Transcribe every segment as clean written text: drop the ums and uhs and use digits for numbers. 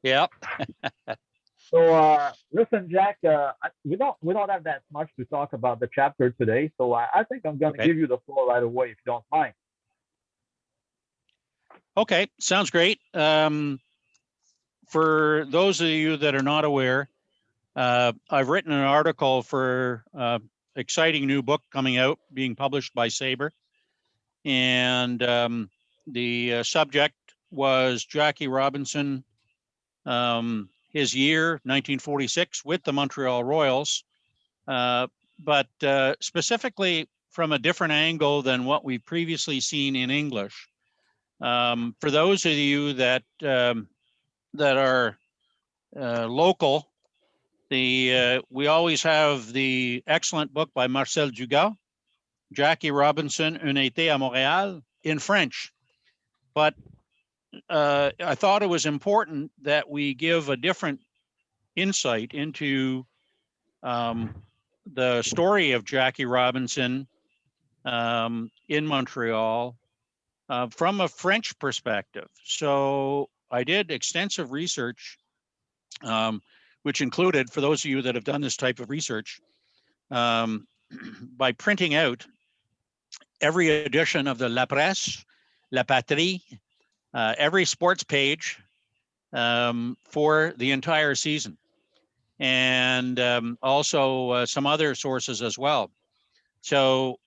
Yeah. So, listen, Jack, we don't have that much to talk about the chapter today, so I think I'm going to Okay. give you the floor right away if you don't mind. Okay. Sounds great. For those of you that are not aware, I've written an article for exciting new book coming out, being published by SABR, and the subject was Jackie Robinson, his year 1946 with the Montreal Royals, but specifically from a different angle than what we've previously seen in English. For those of you that are local, we always have the excellent book by Marcel Dugas, Jackie Robinson, Un été à Montréal, in French. But I thought it was important that we give a different insight into the story of Jackie Robinson in Montreal from a French perspective. So I did extensive research, which included, for those of you that have done this type of research, um, by printing out every edition of the La Presse, La Patrie, every sports page for the entire season, and also some other sources as well. So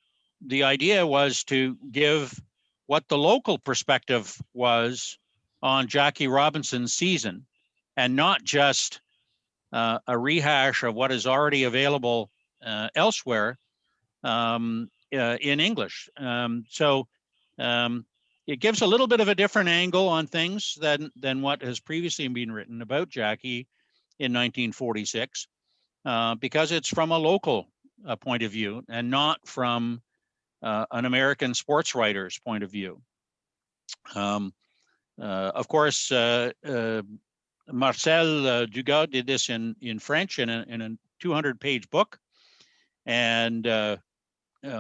the idea was to give what the local perspective was on Jackie Robinson's season, and not just a rehash of what is already available elsewhere in English. So it gives a little bit of a different angle on things than what has previously been written about Jackie in 1946, because it's from a local point of view and not from an American sports writer's point of view. Um, of course, Marcel Dugas did this in French in a 200-page book, and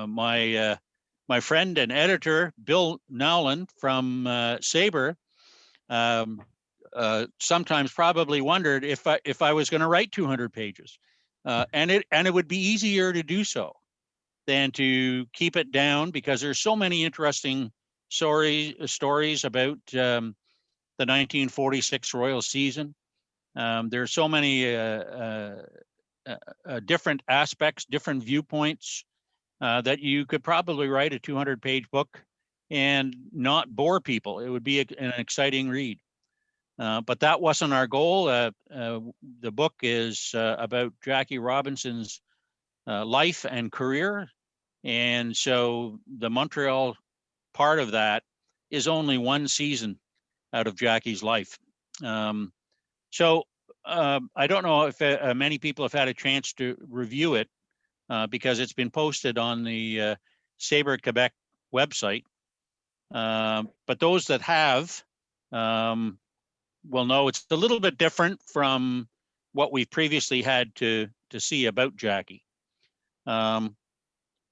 my friend and editor Bill Nowlin from SABR sometimes probably wondered if I was going to write 200 pages, and it would be easier to do so than to keep it down, because there's so many interesting stories about the 1946 Royal season. There's so many different aspects, different viewpoints, that you could probably write a 200-page book and not bore people. It would be an exciting read. But that wasn't our goal. The book is about Jackie Robinson's life and career. And so the Montreal part of that is only one season out of Jackie's life. So I don't know if many people have had a chance to review it, because it's been posted on the SABR Quebec website. But those that have will know it's a little bit different from what we've previously had to see about Jackie. And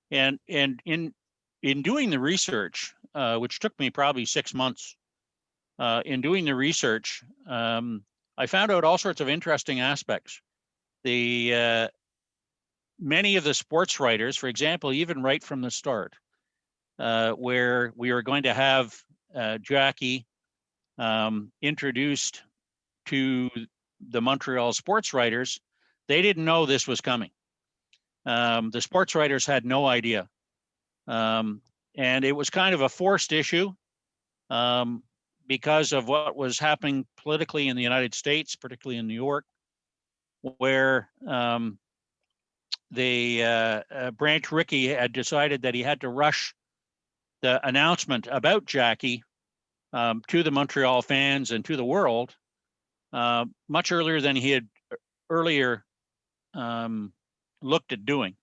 in doing the research, which took me probably 6 months, in doing the research, I found out all sorts of interesting aspects. The many of the sports writers, for example, even right from the start, where we were going to have Jackie introduced to the Montreal sports writers, they didn't know this was coming. The sports writers had no idea. And it was kind of a forced issue because of what was happening politically in the United States, particularly in New York, where Branch Rickey had decided that he had to rush the announcement about Jackie to the Montreal fans and to the world much earlier than he had earlier looked at doing.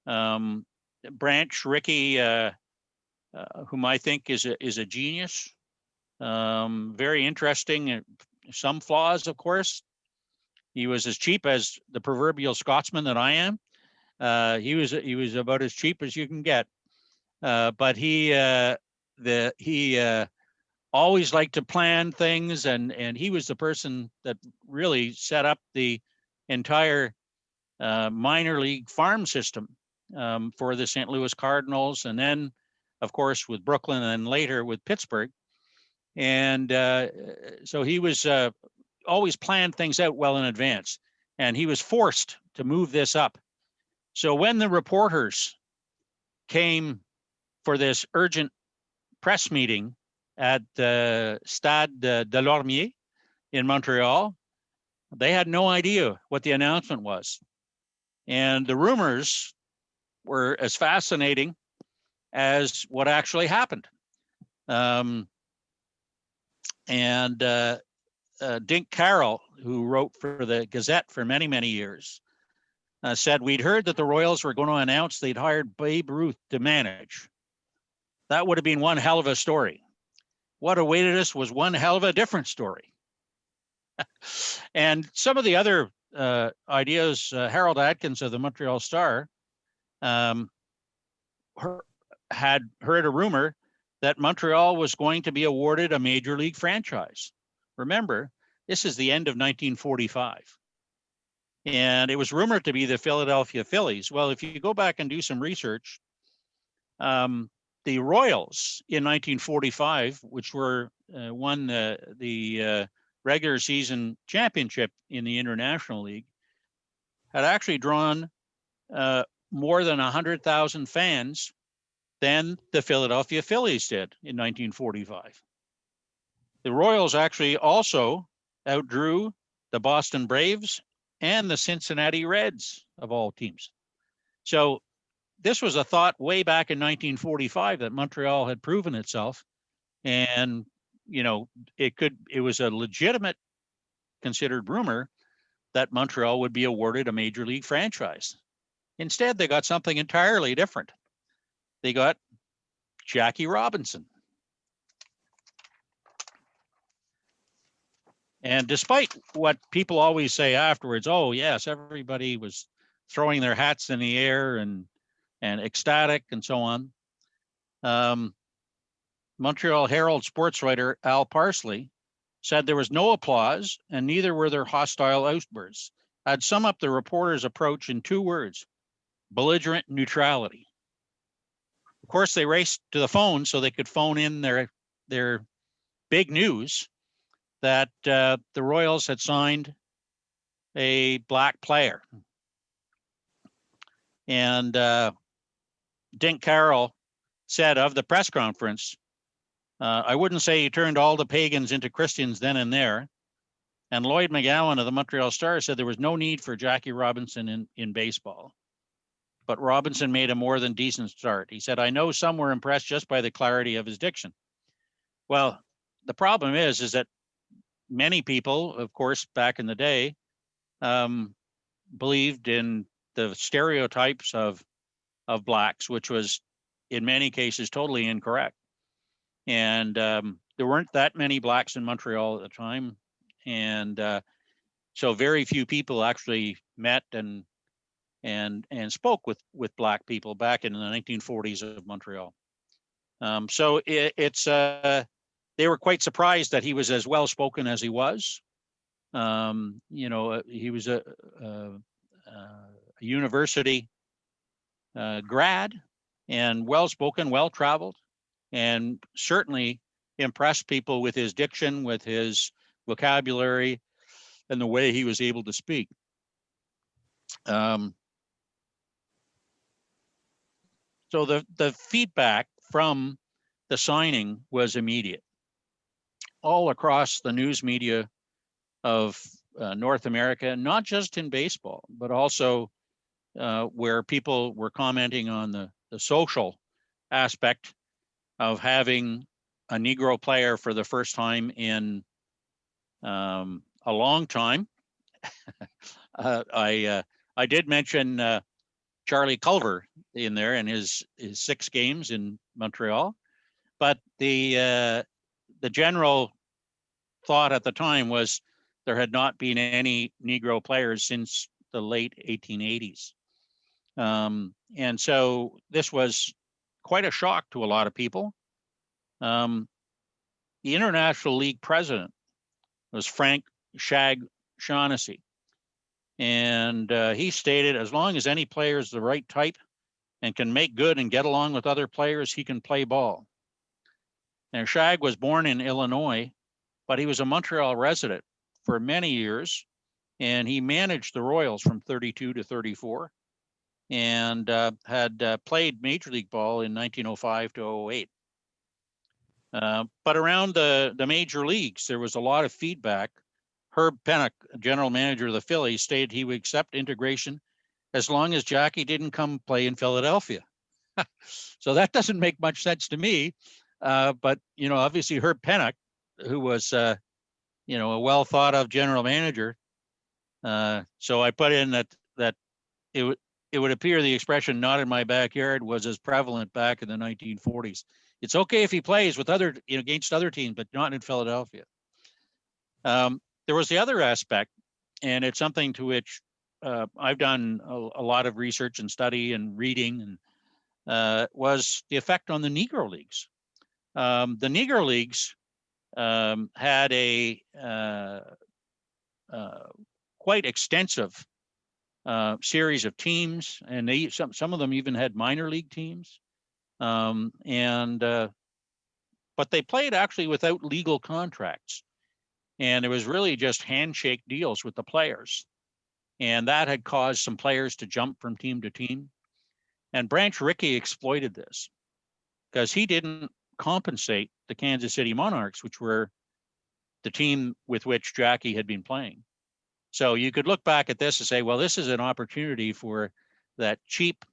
Branch Rickey, whom I think is a genius, very interesting. Some flaws, of course. He was as cheap as the proverbial Scotsman that I am. He was about as cheap as you can get. But he always liked to plan things, and he was the person that really set up the entire minor league farm system for the St. Louis Cardinals, and then, of course, with Brooklyn, and later with Pittsburgh. And so he was always planned things out well in advance, and he was forced to move this up. So when the reporters came for this urgent press meeting at the Stade Delormier in Montreal, they had no idea what the announcement was. And the rumors were as fascinating as what actually happened. Dink Carroll, who wrote for the Gazette for many, many years, said, "We'd heard that the Royals were going to announce they'd hired Babe Ruth to manage. That would have been one hell of a story. What awaited us was one hell of a different story." And some of the other ideas, Harold Atkins of the Montreal Star had heard a rumor that Montreal was going to be awarded a major league franchise. Remember, this is the end of 1945. And it was rumored to be the Philadelphia Phillies. Well, if you go back and do some research, the Royals in 1945, which were won the regular season championship in the International League, had actually drawn more than 100,000 fans than the Philadelphia Phillies did in 1945. The Royals actually also outdrew the Boston Braves and the Cincinnati Reds, of all teams. So this was a thought way back in 1945 that Montreal had proven itself. And, it was a legitimate considered rumor that Montreal would be awarded a major league franchise. Instead, they got something entirely different. They got Jackie Robinson. And despite what people always say afterwards, oh, yes, everybody was throwing their hats in the air and ecstatic and so on. Montreal Herald sports writer Al Parsley said there was no applause and neither were there hostile outbursts. I'd sum up the reporters' approach in 2 words: belligerent neutrality. Of course, they raced to the phone so they could phone in their big news that the Royals had signed a black player. And Dink Carroll said of the press conference, I wouldn't say he turned all the pagans into Christians then and there. And Lloyd McGowan of the Montreal Star said there was no need for Jackie Robinson in baseball. But Robinson made a more than decent start. He said, I know some were impressed just by the clarity of his diction. Well, the problem is that many people, of course, back in the day, believed in the stereotypes of blacks, which was in many cases totally incorrect. And there weren't that many blacks in Montreal at the time. And so very few people actually met and spoke with black people back in the 1940s of Montreal. So they were quite surprised that he was as well spoken as he was. He was a university grad and well spoken, well traveled, and certainly impressed people with his diction, with his vocabulary, and the way he was able to speak. So the feedback from the signing was immediate. All across the news media of North America, not just in baseball, but also where people were commenting on the social aspect of having a Negro player for the first time in a long time. I did mention Charlie Culver in there and his 6 games in Montreal, but the general thought at the time was there had not been any Negro players since the late 1880s. And so this was quite a shock to a lot of people. the International League president was Frank Shag Shaughnessy. And he stated, as long as any player is the right type and can make good and get along with other players, he can play ball. Now, Shag was born in Illinois, but he was a Montreal resident for many years, and he managed the Royals from 32 to 34 and had played Major League Ball in 1905 to 08. But around the major leagues, there was a lot of feedback. Herb Pennock, general manager of the Phillies, stated he would accept integration as long as Jackie didn't come play in Philadelphia. So that doesn't make much sense to me. But, obviously Herb Pennock, who was, a well thought of general manager. So I put in that it would appear the expression "not in my backyard" was as prevalent back in the 1940s. It's okay if he plays with against other teams, but not in Philadelphia. There was the other aspect, and it's something to which I've done a lot of research and study and reading, and was the effect on the Negro Leagues. The Negro Leagues had a quite extensive series of teams, and some of them even had minor league teams, but they played actually without legal contracts, and it was really just handshake deals with the players, and that had caused some players to jump from team to team. And Branch Rickey exploited this because he didn't compensate the Kansas City Monarchs, which were the team with which Jackie had been playing. So you could look back at this and say, well, this is an opportunity for that cheap,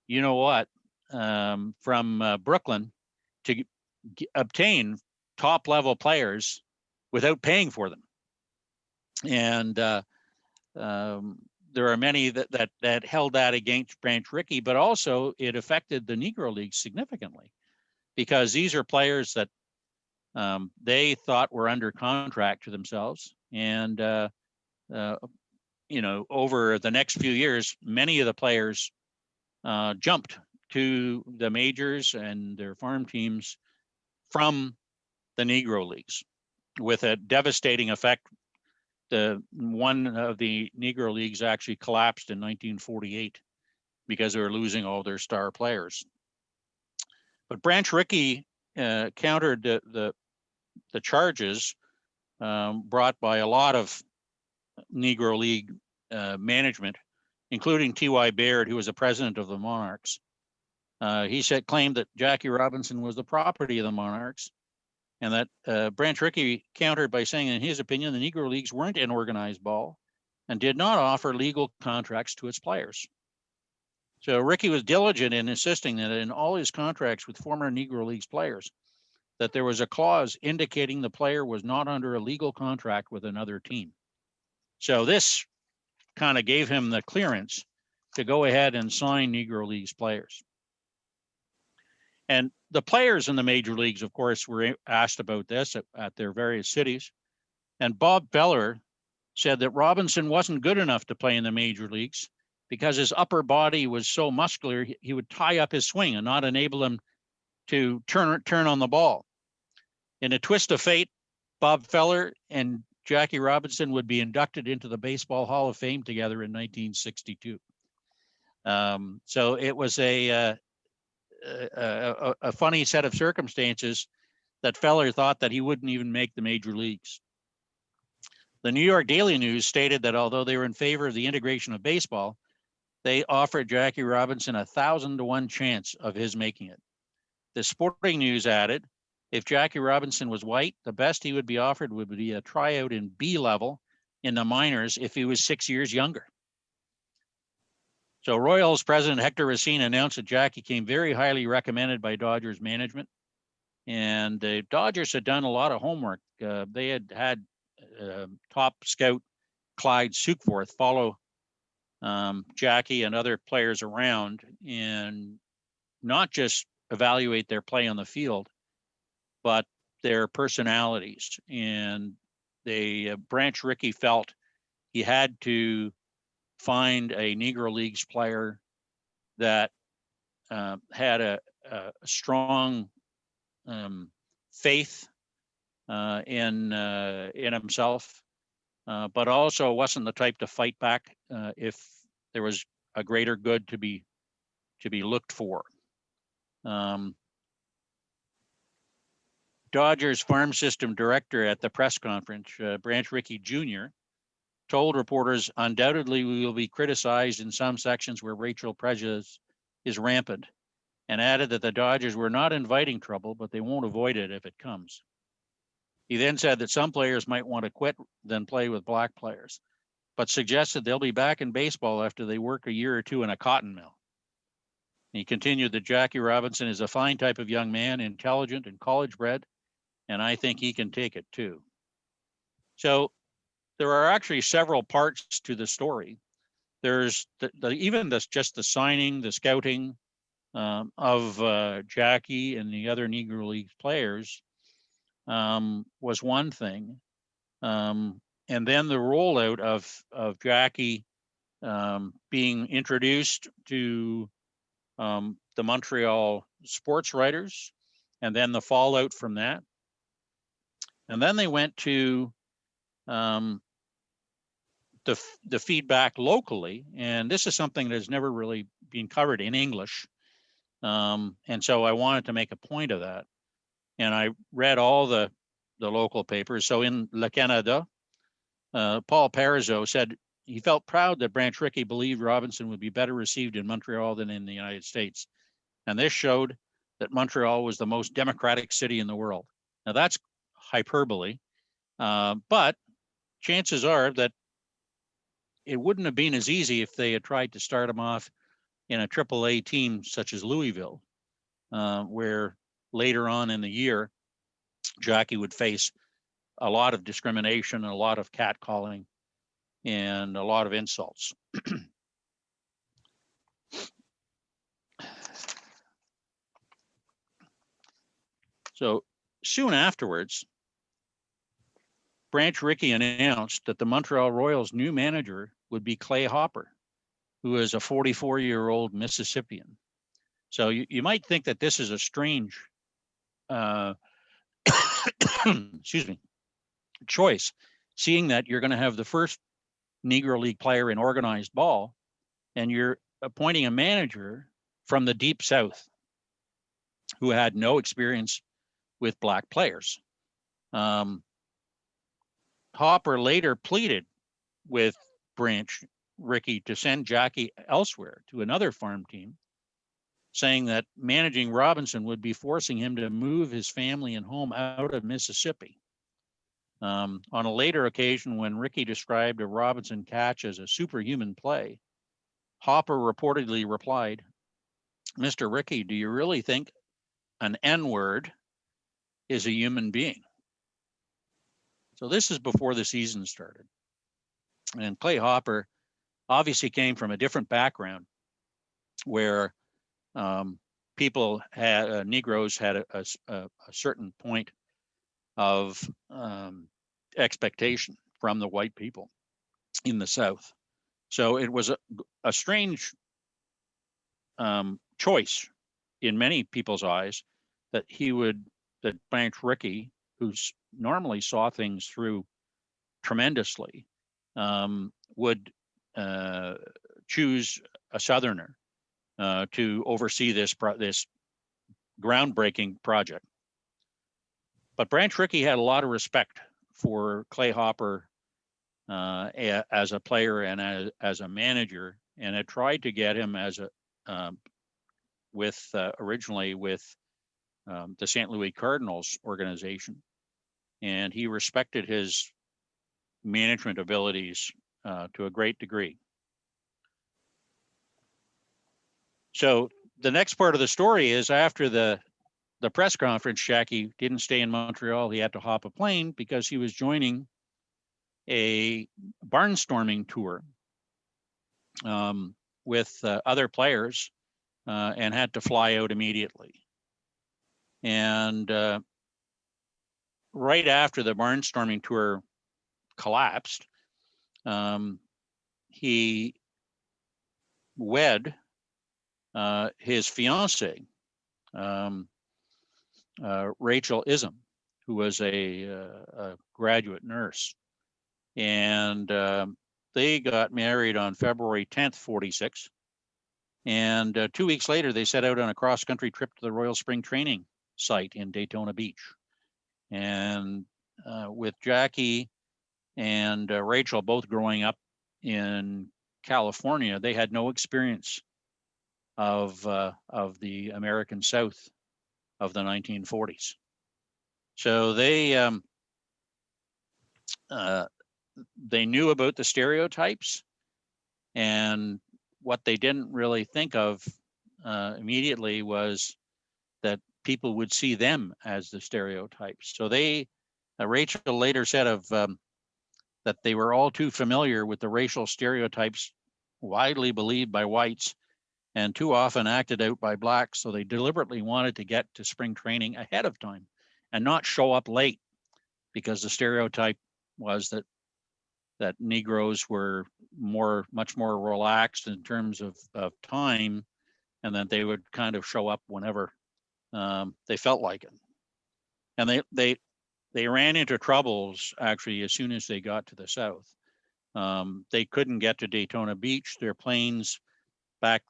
from Brooklyn to obtain top level players without paying for them. And there are many that held that against Branch Rickey, but also it affected the Negro League significantly because these are players that they thought were under contract to themselves. And, over the next few years, many of the players jumped to the majors and their farm teams from the Negro Leagues with a devastating effect. One of the Negro Leagues actually collapsed in 1948 because they were losing all their star players. But Branch Rickey countered the charges brought by a lot of Negro League management, including T.Y. Baird, who was the president of the Monarchs. He claimed that Jackie Robinson was the property of the Monarchs, and that Branch Rickey countered by saying, in his opinion, the Negro Leagues weren't in organized ball and did not offer legal contracts to its players. So Rickey was diligent in insisting that in all his contracts with former Negro Leagues players, that there was a clause indicating the player was not under a legal contract with another team. So this kind of gave him the clearance to go ahead and sign Negro Leagues players. And the players in the major leagues, of course, were asked about this at their various cities. And Bob Feller said that Robinson wasn't good enough to play in the major leagues because his upper body was so muscular, he would tie up his swing and not enable him to turn on the ball. In a twist of fate, Bob Feller and Jackie Robinson would be inducted into the Baseball Hall of Fame together in 1962. So it was a funny set of circumstances that Feller thought that he wouldn't even make the major leagues. The New York Daily News stated that although they were in favor of the integration of baseball, they offered Jackie Robinson 1,000 to 1 chance of his making it. The Sporting News added, if Jackie Robinson was white, the best he would be offered would be a tryout in B level in the minors if he was 6 years younger. So Royals president Hector Racine announced that Jackie came very highly recommended by Dodgers management. And the Dodgers had done a lot of homework. They had top scout Clyde Sukforth follow Jackie and other players around and not just evaluate their play on the field, but their personalities. And Branch Rickey felt he had to find a Negro Leagues player that had a strong faith in himself, but also wasn't the type to fight back if there was a greater good to be looked for. Dodgers farm system director at the press conference, Branch Rickey Jr., told reporters, "Undoubtedly, we will be criticized in some sections where racial prejudice is rampant," and added that the Dodgers were not inviting trouble, but they won't avoid it if it comes. He then said that some players might want to quit than play with black players, but suggested they'll be back in baseball after they work a year or two in a cotton mill. He continued that Jackie Robinson is a fine type of young man, intelligent and college bred, and I think he can take it too. So there are actually several parts to the story. There's just the signing, the scouting of Jackie and the other Negro League players was one thing. And then the rollout of Jackie being introduced to the Montreal sports writers, and then the fallout from that. And then they went to the feedback locally, and this is something that has never really been covered in English. And so I wanted to make a point of that. And I read all the local papers. So in Le Canada, Paul Parizeau said he felt proud that Branch Rickey believed Robinson would be better received in Montreal than in the United States. And this showed that Montreal was the most democratic city in the world. Now that's hyperbole, but chances are that it wouldn't have been as easy if they had tried to start him off in a AAA team such as Louisville, where later on in the year, Jackie would face a lot of discrimination, a lot of catcalling, and a lot of insults. So soon afterwards, Branch Rickey announced that the Montreal Royals' new manager would be Clay Hopper, who is a 44-year-old Mississippian. So you might think that this is a strange, excuse me, choice, seeing that you're going to have the first Negro League player in organized ball, and you're appointing a manager from the Deep South who had no experience with black players. Hopper later pleaded with Branch Rickey to send Jackie elsewhere to another farm team, saying that managing Robinson would be forcing him to move his family and home out of Mississippi. On a later occasion, when Rickey described a Robinson catch as a superhuman play, Hopper reportedly replied, "Mr. Rickey, do you really think an N-word is a human being?" So this is before the season started. And Clay Hopper obviously came from a different background where people had, Negroes had a certain point of expectation from the white people in the South. So it was a strange choice in many people's eyes that Branch Rickey, who normally saw things through tremendously, would choose a Southerner to oversee this groundbreaking project. But Branch Rickey had a lot of respect for Clay Hopper as a player and as a manager, and had tried to get him as originally with the St. Louis Cardinals organization, and he respected his management abilities to a great degree. So the next part of the story is after the press conference, Jackie didn't stay in Montreal. He had to hop a plane because he was joining a barnstorming tour with other players and had to fly out immediately. And right after the barnstorming tour collapsed, he wed his fiancée, Rachel Ism, who was a graduate nurse. And they got married on February 10th, 46. And 2 weeks later, they set out on a cross-country trip to the Royal Spring Training site in Daytona Beach. And with Jackie and Rachel both growing up in California, they had no experience of the American South of the 1940s. So they knew about the stereotypes, and what they didn't really think of immediately was that people would see them as the stereotypes. So they, Rachel later said of that they were all too familiar with the racial stereotypes widely believed by whites and too often acted out by blacks. So they deliberately wanted to get to spring training ahead of time and not show up late, because the stereotype was that Negroes were much more relaxed in terms of time, and that they would kind of show up whenever they felt like it. And they ran into troubles actually as soon as they got to the South. They couldn't get to Daytona Beach. Their planes back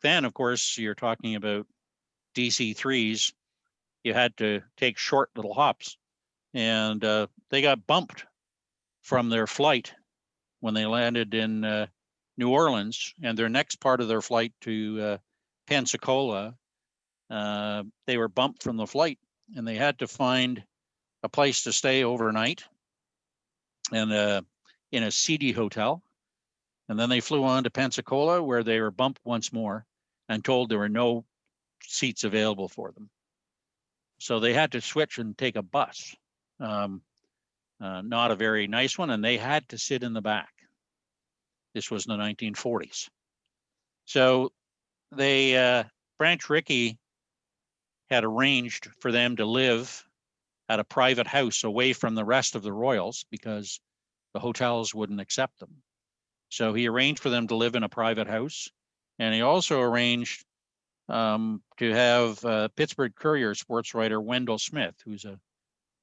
then, of course, you're talking about DC-3s. You had to take short little hops, and they got bumped from their flight when they landed in New Orleans, and their next part of their flight to Pensacola, they were bumped from the flight, and they had to find a place to stay overnight, and in a seedy hotel. And then they flew on to Pensacola, where they were bumped once more and told there were no seats available for them. So they had to switch and take a bus, not a very nice one, and they had to sit in the back. This was in the 1940s. So they, Branch Rickey had arranged for them to live at a private house away from the rest of the Royals, because the hotels wouldn't accept them. So he arranged for them to live in a private house. And he also arranged to have Pittsburgh Courier sports writer Wendell Smith, who's a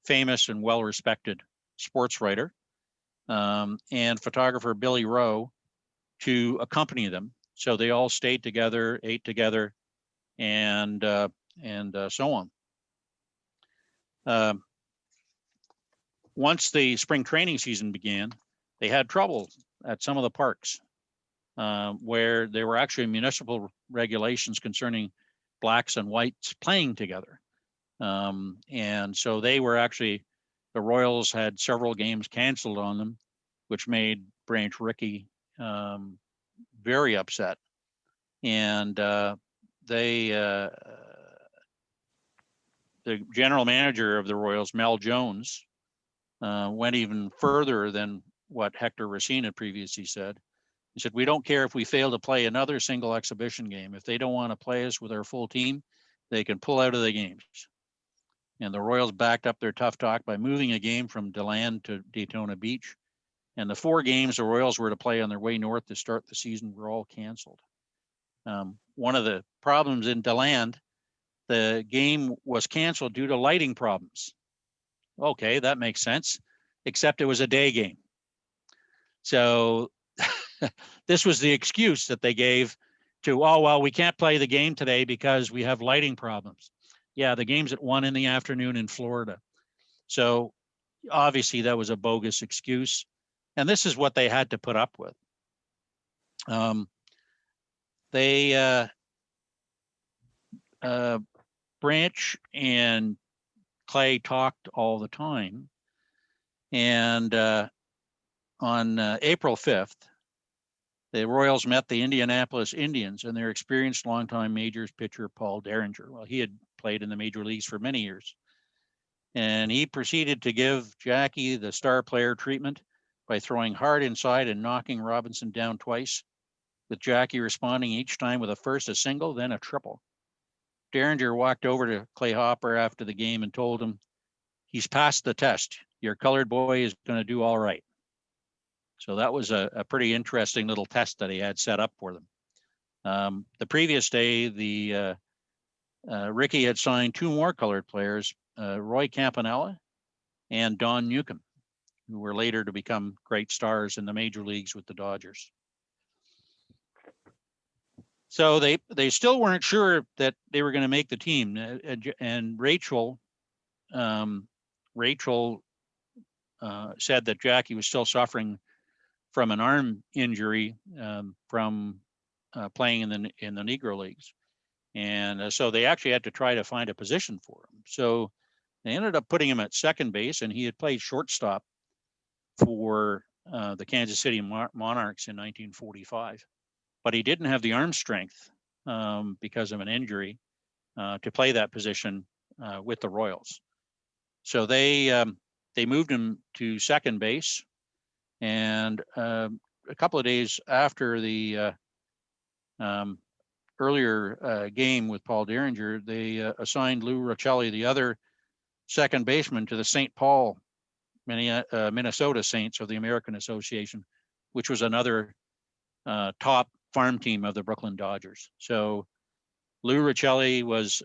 famous and well-respected sports writer, and photographer Billy Rowe to accompany them. So they all stayed together, ate together, and so on. Once the spring training season began, they had trouble at some of the parks where there were actually municipal regulations concerning blacks and whites playing together. And so they were actually, the Royals had several games canceled on them, which made Branch Rickey very upset. And the general manager of the Royals, Mel Jones, went even further than what Hector Racine had previously said. He said, "We don't care if we fail to play another single exhibition game. If they don't want to play us with our full team, they can pull out of the games." And the Royals backed up their tough talk by moving a game from DeLand to Daytona Beach. And the 4 games the Royals were to play on their way north to start the season were all canceled. One of the problems in DeLand, the game was canceled due to lighting problems. Okay, that makes sense, except it was a day game. So this was the excuse that they gave to, oh, well, we can't play the game today because we have lighting problems. Yeah, the game's at 1 p.m. in Florida. So obviously that was a bogus excuse. And this is what they had to put up with. Branch and Clay talked all the time. And on April 5th, the Royals met the Indianapolis Indians and their experienced longtime majors pitcher, Paul Derringer. Well, he had played in the major leagues for many years. And he proceeded to give Jackie the star player treatment by throwing hard inside and knocking Robinson down twice, with Jackie responding each time with first a single, then a triple. Derringer walked over to Clay Hopper after the game and told him, "He's passed the test. Your colored boy is going to do all right." So that was a pretty interesting little test that he had set up for them. The previous day, Rickey had signed 2 more colored players, Roy Campanella and Don Newcomb, who were later to become great stars in the major leagues with the Dodgers. So they still weren't sure that they were going to make the team. And Rachel said that Jackie was still suffering from an arm injury from playing in the Negro Leagues. And so they actually had to try to find a position for him. So they ended up putting him at second base, and he had played shortstop for the Kansas City Monarchs in 1945. But he didn't have the arm strength because of an injury to play that position with the Royals. So they moved him to second base, and a couple of days after the earlier game with Paul Derringer, they assigned Lou Riccelli, the other second baseman, to the St. Paul, Minnesota Saints of the American Association, which was another top farm team of the Brooklyn Dodgers. So Lou Riccelli was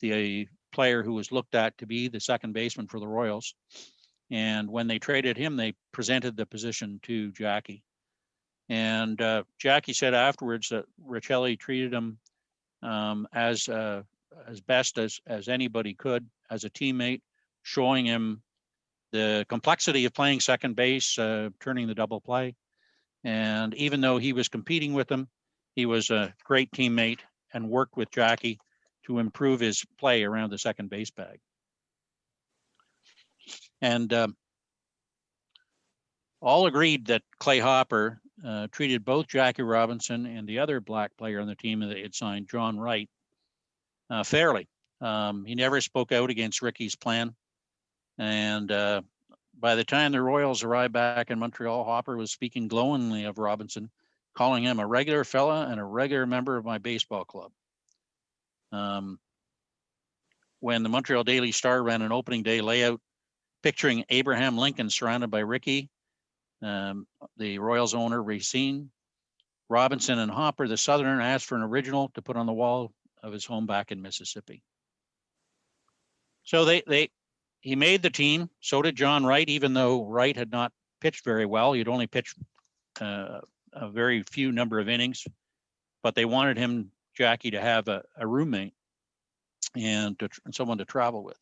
the player who was looked at to be the second baseman for the Royals. And when they traded him, they presented the position to Jackie. And Jackie said afterwards that Riccelli treated him as best as anybody could as a teammate, showing him the complexity of playing second base, turning the double play. And even though he was competing with him, he was a great teammate and worked with Jackie to improve his play around the second base bag. And all agreed that Clay Hopper treated both Jackie Robinson and the other black player on the team that they had signed, John Wright, fairly. He never spoke out against Ricky's plan. And by the time the Royals arrived back in Montreal, Hopper was speaking glowingly of Robinson, calling him a regular fella and a regular member of my baseball club. When the Montreal Daily Star ran an opening day layout picturing Abraham Lincoln surrounded by Ricky, the Royals owner, Racine, Robinson, and Hopper, the Southerner, asked for an original to put on the wall of his home back in Mississippi. So he made the team. So did John Wright, even though Wright had not pitched very well. He'd only pitched a very few number of innings, but they wanted him, Jackie, to have a roommate and someone to travel with.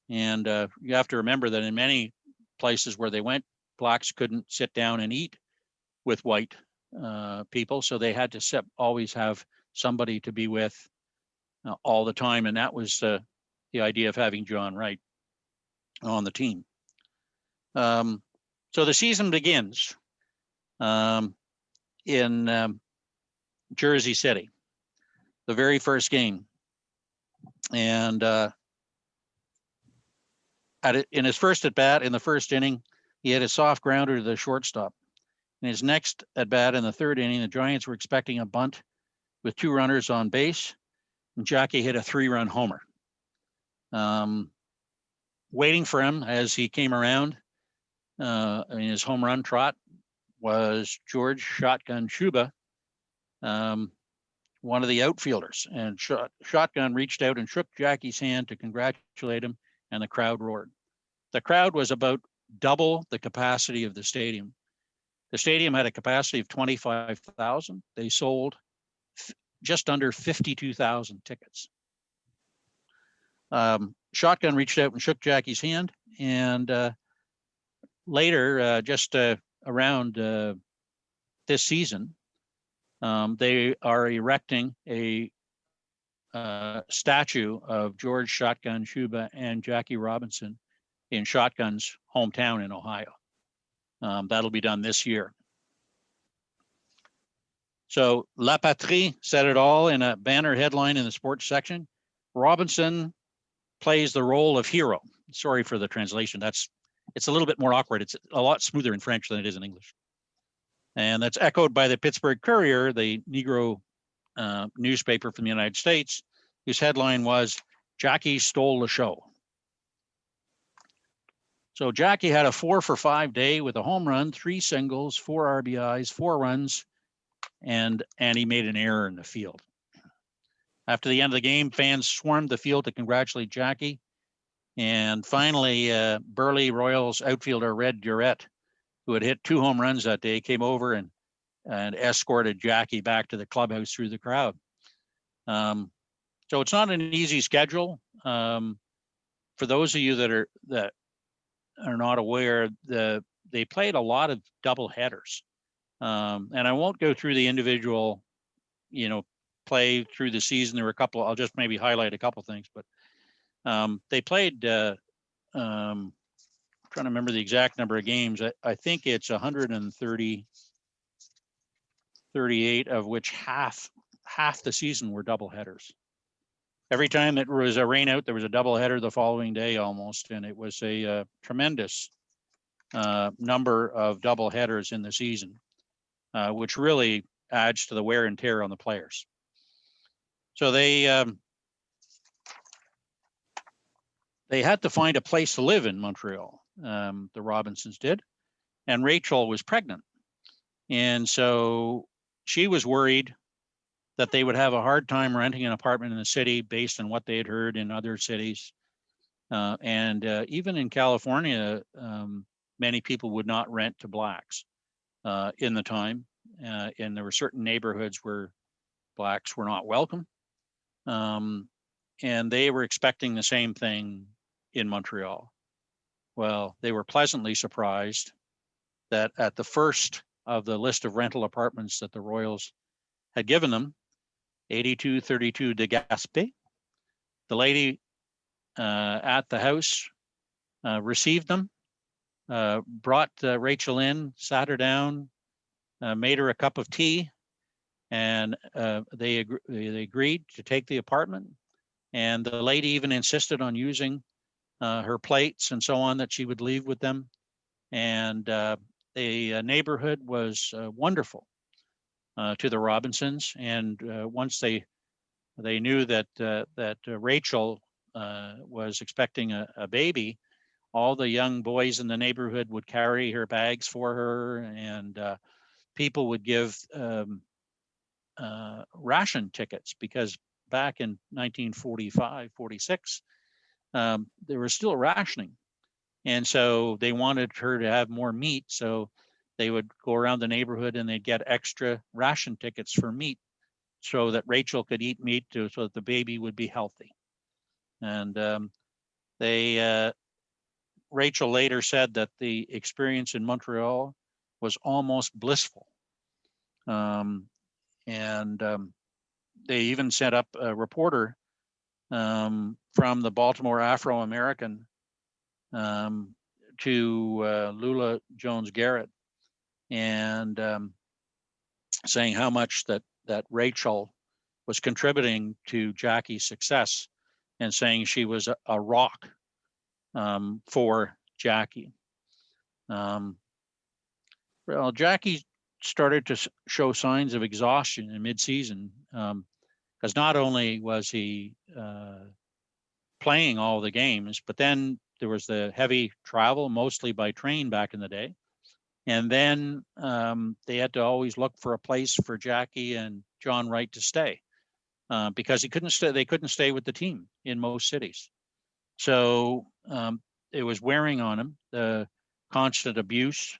And you have to remember that in many places where they went, blacks couldn't sit down and eat with white people, so they had to always have somebody to be with all the time, and that was the idea of having John Wright on the team. So the season begins in Jersey City, the very first game, and in his first at bat in the first inning, he had a soft grounder to the shortstop. In his next at bat in the third inning, the Giants were expecting a bunt with 2 runners on base, and Jackie hit a 3-run homer. Waiting for him as he came around in his home run trot was George Shotgun Shuba, one of the outfielders. And Shotgun reached out and shook Jackie's hand to congratulate him, and the crowd roared. The crowd was about double the capacity of the stadium. The stadium had a capacity of 25,000. They sold just under 52,000 tickets. Shotgun reached out and shook Jackie's hand, and later, just around this season, they are erecting a statue of George Shotgun Shuba and Jackie Robinson in Shotgun's hometown in Ohio. That'll be done this year. So La Patrie said it all in a banner headline in the sports section. Robinson plays the role of hero. Sorry for the translation. It's a little bit more awkward. It's a lot smoother in French than it is in English. And that's echoed by the Pittsburgh Courier, the Negro newspaper from the United States, whose headline was, Jackie stole the show. So Jackie had a 4-for-5 day with a home run, 3 singles, 4 RBIs, 4 runs, and he made an error in the field. After the end of the game, fans swarmed the field to congratulate Jackie. And finally, burly Royals outfielder Red Durrett, who had hit 2 home runs that day, came over and escorted Jackie back to the clubhouse through the crowd. So it's not an easy schedule. For those of you that are not aware, they played a lot of double headers. And I won't go through the individual, play through the season. There were a couple, I'll just maybe highlight a couple things, but they played, trying to remember the exact number of games. I think it's 138, of which half the season were double headers. Every time it was a rain out, there was a double header the following day almost, and it was a tremendous number of double headers in the season, which really adds to the wear and tear on the players. So they had to find a place to live in Montreal. The Robinsons did, and Rachel was pregnant, and so she was worried that they would have a hard time renting an apartment in the city based on what they had heard in other cities. And even in California, many people would not rent to blacks in the time. And there were certain neighborhoods where blacks were not welcome. And they were expecting the same thing in Montreal. Well, they were pleasantly surprised that at the first of the list of rental apartments that the Royals had given them, 8232 de Gaspé, the lady at the house received them, brought Rachel in, sat her down, made her a cup of tea, and they agreed to take the apartment. And the lady even insisted on using her plates and so on that she would leave with them. And the neighborhood was wonderful to the Robinsons. And once they knew that Rachel was expecting a baby, all the young boys in the neighborhood would carry her bags for her, and people would give ration tickets, because back in 1945, 46, there was still rationing. And so they wanted her to have more meat. So they would go around the neighborhood and they'd get extra ration tickets for meat so that Rachel could eat meat so that the baby would be healthy. And Rachel later said that the experience in Montreal was almost blissful. They even set up a reporter from the Baltimore Afro-American to Lula Jones Garrett, and saying how much that Rachel was contributing to Jackie's success, and saying she was a rock for Jackie. Well, Jackie started to show signs of exhaustion in mid-season, because not only was he playing all the games, but then there was the heavy travel, mostly by train back in the day. And then they had to always look for a place for Jackie and John Wright to stay, because they couldn't stay with the team in most cities. So it was wearing on him, the constant abuse.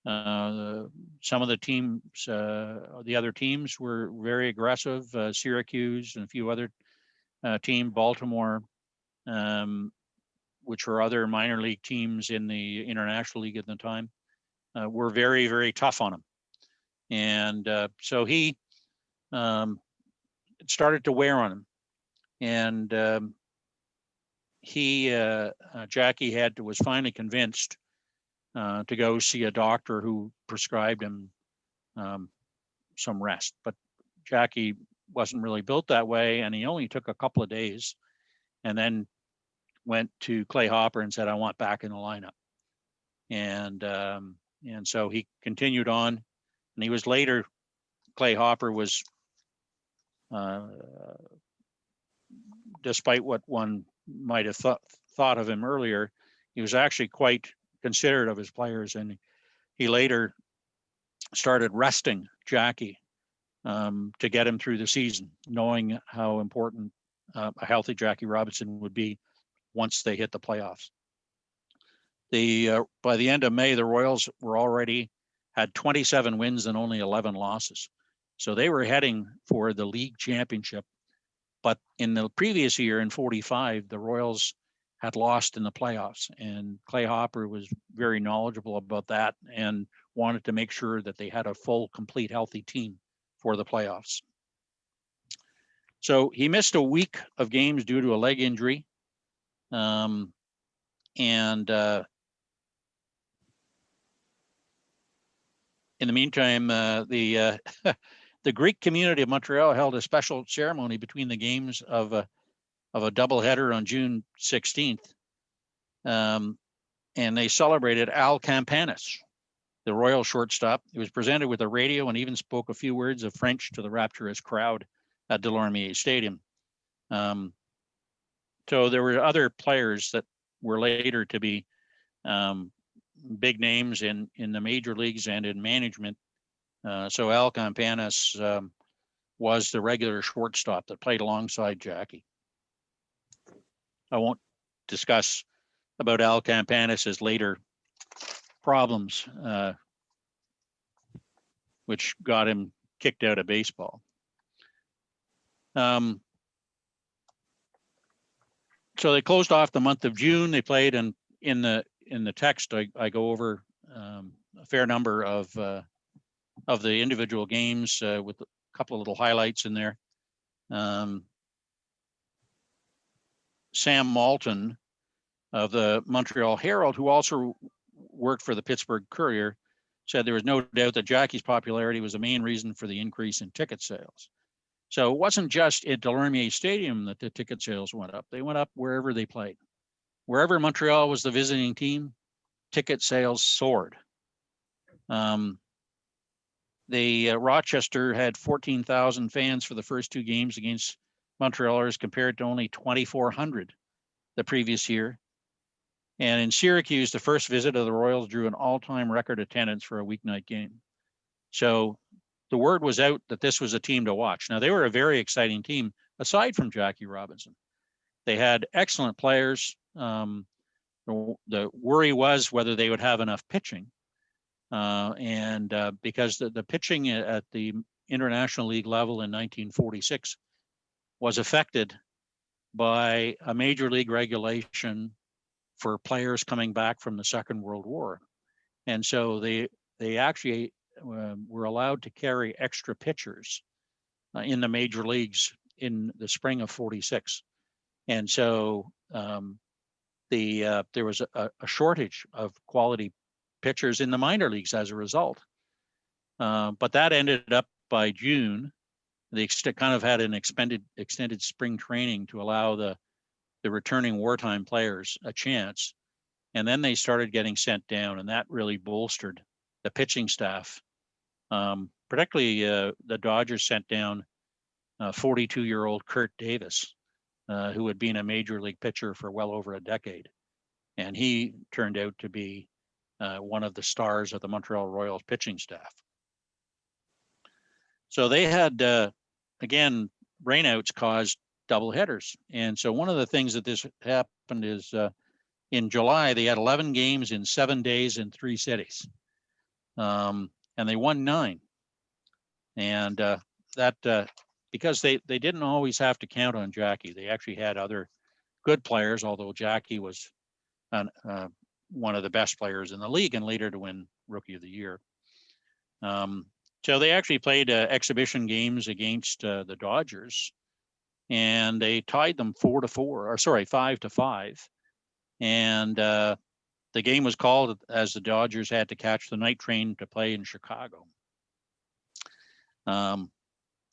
Some of the teams, the other teams were very aggressive, Syracuse and a few other teams, Baltimore, which were other minor league teams in the International League at the time, were very, very tough on him. And so he started to wear on him. And Jackie was finally convinced to go see a doctor who prescribed him some rest. But Jackie wasn't really built that way, and he only took a couple of days, and then went to Clay Hopper and said, "I want back in the lineup." And so he continued on, and he was later. Clay Hopper was, despite what one might have thought of him earlier, he was actually quite considerate of his players, and he later started resting Jackie to get him through the season, knowing how important a healthy Jackie Robinson would be once they hit the playoffs. By the end of May, the Royals were already had 27 wins and only 11 losses. So they were heading for the league championship. But in the previous year, in 45, the Royals had lost in the playoffs, and Clay Hopper was very knowledgeable about that and wanted to make sure that they had a full, complete, healthy team for the playoffs. So he missed a week of games due to a leg injury. In the meantime, the Greek community of Montreal held a special ceremony between the games of a doubleheader on June 16th. And they celebrated Al Campanis, the Royal shortstop. He was presented with a radio and even spoke a few words of French to the rapturous crowd at Delormier Stadium. So there were other players that were later to be big names in the major leagues and in management. So Al Campanis was the regular shortstop that played alongside Jackie. I won't discuss about Al Campanis's later problems, which got him kicked out of baseball. So they closed off the month of June. They played, and in the text, I go over a fair number of the individual games with a couple of little highlights in there. Sam Malton of the Montreal Herald, who also worked for the Pittsburgh Courier, said there was no doubt that Jackie's popularity was the main reason for the increase in ticket sales. So it wasn't just at Delormier Stadium that the ticket sales went up. They went up wherever they played. Wherever Montreal was the visiting team, ticket sales soared. Rochester had 14,000 fans for the first two games against Montrealers compared to only 2,400 the previous year. And in Syracuse, the first visit of the Royals drew an all-time record attendance for a weeknight game. So the word was out that this was a team to watch. Now, they were a very exciting team, aside from Jackie Robinson. They had excellent players. The worry was whether they would have enough pitching. Because the pitching at the International League level in 1946 was affected by a major league regulation for players coming back from the Second World War. And so they actually were allowed to carry extra pitchers in the major leagues in the spring of 46. And so there was a shortage of quality pitchers in the minor leagues as a result. But that ended up by June. They kind of had an extended spring training to allow the returning wartime players a chance. And then they started getting sent down, and that really bolstered the pitching staff. Particularly the Dodgers sent down 42-year-old Kurt Davis, who had been a major league pitcher for well over a decade. And he turned out to be one of the stars of the Montreal Royals pitching staff. So they had, again, rainouts caused doubleheaders. And so one of the things that this happened is in July, they had 11 games in 7 days in 3 cities. And they won 9. And that because they didn't always have to count on Jackie. They actually had other good players, although Jackie was one of the best players in the league and later to win Rookie of the Year. So they actually played exhibition games against the Dodgers, and they tied them 5-5. And the game was called as the Dodgers had to catch the night train to play in Chicago. And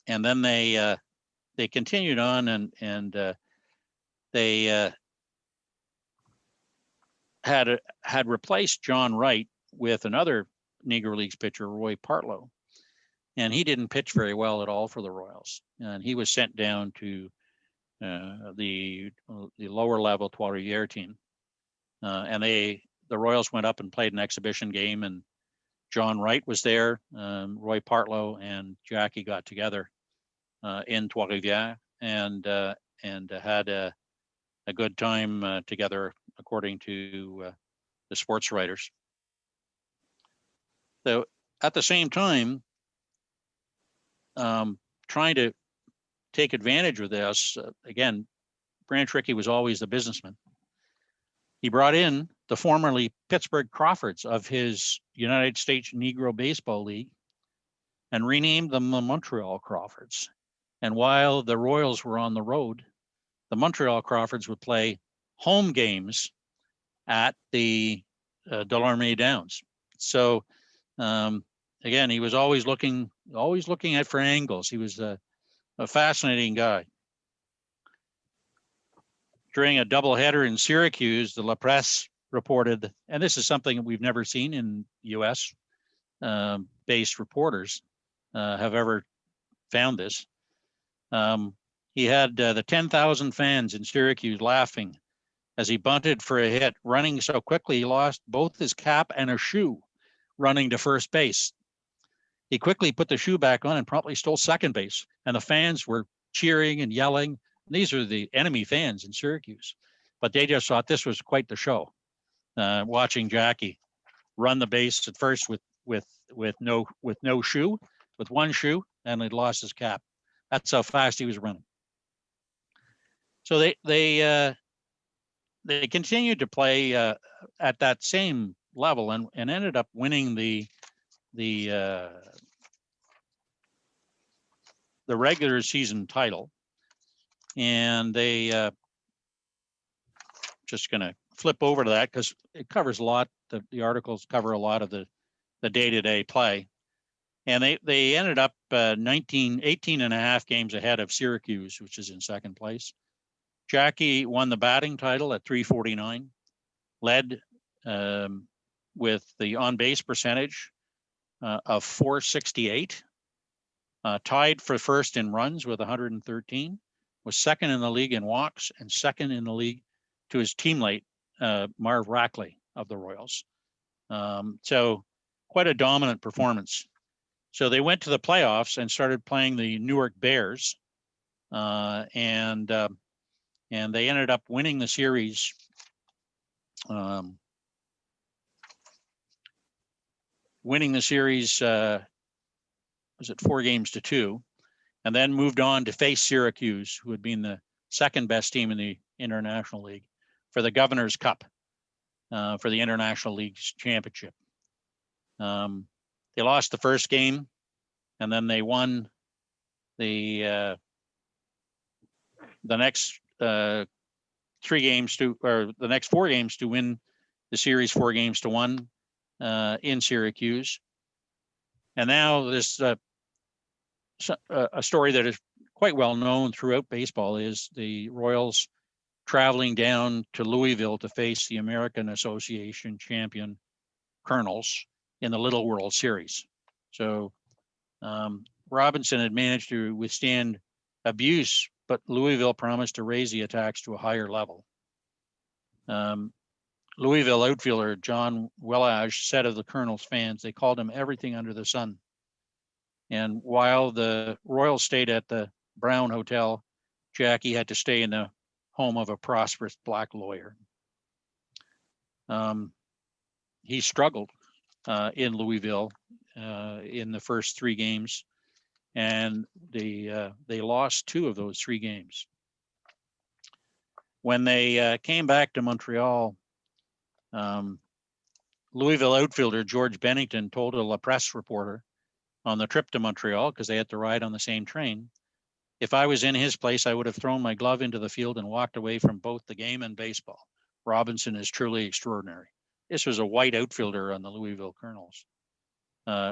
then they continued on, and they had replaced John Wright with another Negro Leagues pitcher, Roy Partlow. And he didn't pitch very well at all for the Royals. And he was sent down to the lower level Trois-Rivières team. And the Royals went up and played an exhibition game, and John Wright was there. Roy Partlow and Jackie got together in Trois-Rivières and had a a good time together, according to the sports writers. So at the same time, trying to take advantage of this, again, Branch Rickey was always the businessman. He brought in the formerly Pittsburgh Crawfords of his United States Negro Baseball League and renamed them the Montreal Crawfords. And while the Royals were on the road, the Montreal Crawfords would play home games at the Delorme Downs. So again, he was always looking at for angles. He was a fascinating guy. During a doubleheader in Syracuse, the La Presse reported, and this is something that we've never seen in U.S. Based reporters have ever found this. He had the 10,000 fans in Syracuse laughing as he bunted for a hit, running so quickly he lost both his cap and a shoe running to first base. He quickly put the shoe back on and promptly stole second base, and the fans were cheering and yelling. These are the enemy fans in Syracuse, but they just thought this was quite the show. Watching Jackie run the base at first with no shoe, with one shoe, and he'd lost his cap. That's how fast he was running. So they continued to play at that same level and ended up winning the regular season title. And they just going to flip over to that because it covers a lot. The articles cover a lot of the day-to-day play. And they ended up 18 and a half games ahead of Syracuse, which is in second place. Jackie won the batting title at .349, led with the on-base percentage of .468, tied for first in runs with 113, was second in the league in walks and second in the league to his teammate, Marv Rackley of the Royals. So quite a dominant performance. So they went to the playoffs and started playing the Newark Bears, and they ended up winning the series. Winning the series, was it 4-2, and then moved on to face Syracuse, who had been the second best team in the International League, for the Governor's Cup, for the International League's championship. They lost the first game, and then they won the next 3 games the next 4 games to win the series 4-1 in Syracuse. And now this a story that is quite well known throughout baseball is the Royals traveling down to Louisville to face the American Association champion Colonels in the Little World Series. So Robinson had managed to withstand abuse, but Louisville promised to raise the attacks to a higher level. Louisville outfielder John Wellage said of the Colonels fans, they called him everything under the sun. And while the Royals stayed at the Brown Hotel, Jackie had to stay in the home of a prosperous black lawyer. He struggled in Louisville in the first 3 games, and they lost 2 of those 3 games. When they came back to Montreal, Louisville outfielder George Bennington told a La Presse reporter on the trip to Montreal, because they had to ride on the same train, if I was in his place, I would have thrown my glove into the field and walked away from both the game and baseball. Robinson is truly extraordinary. This was a white outfielder on the Louisville Colonels.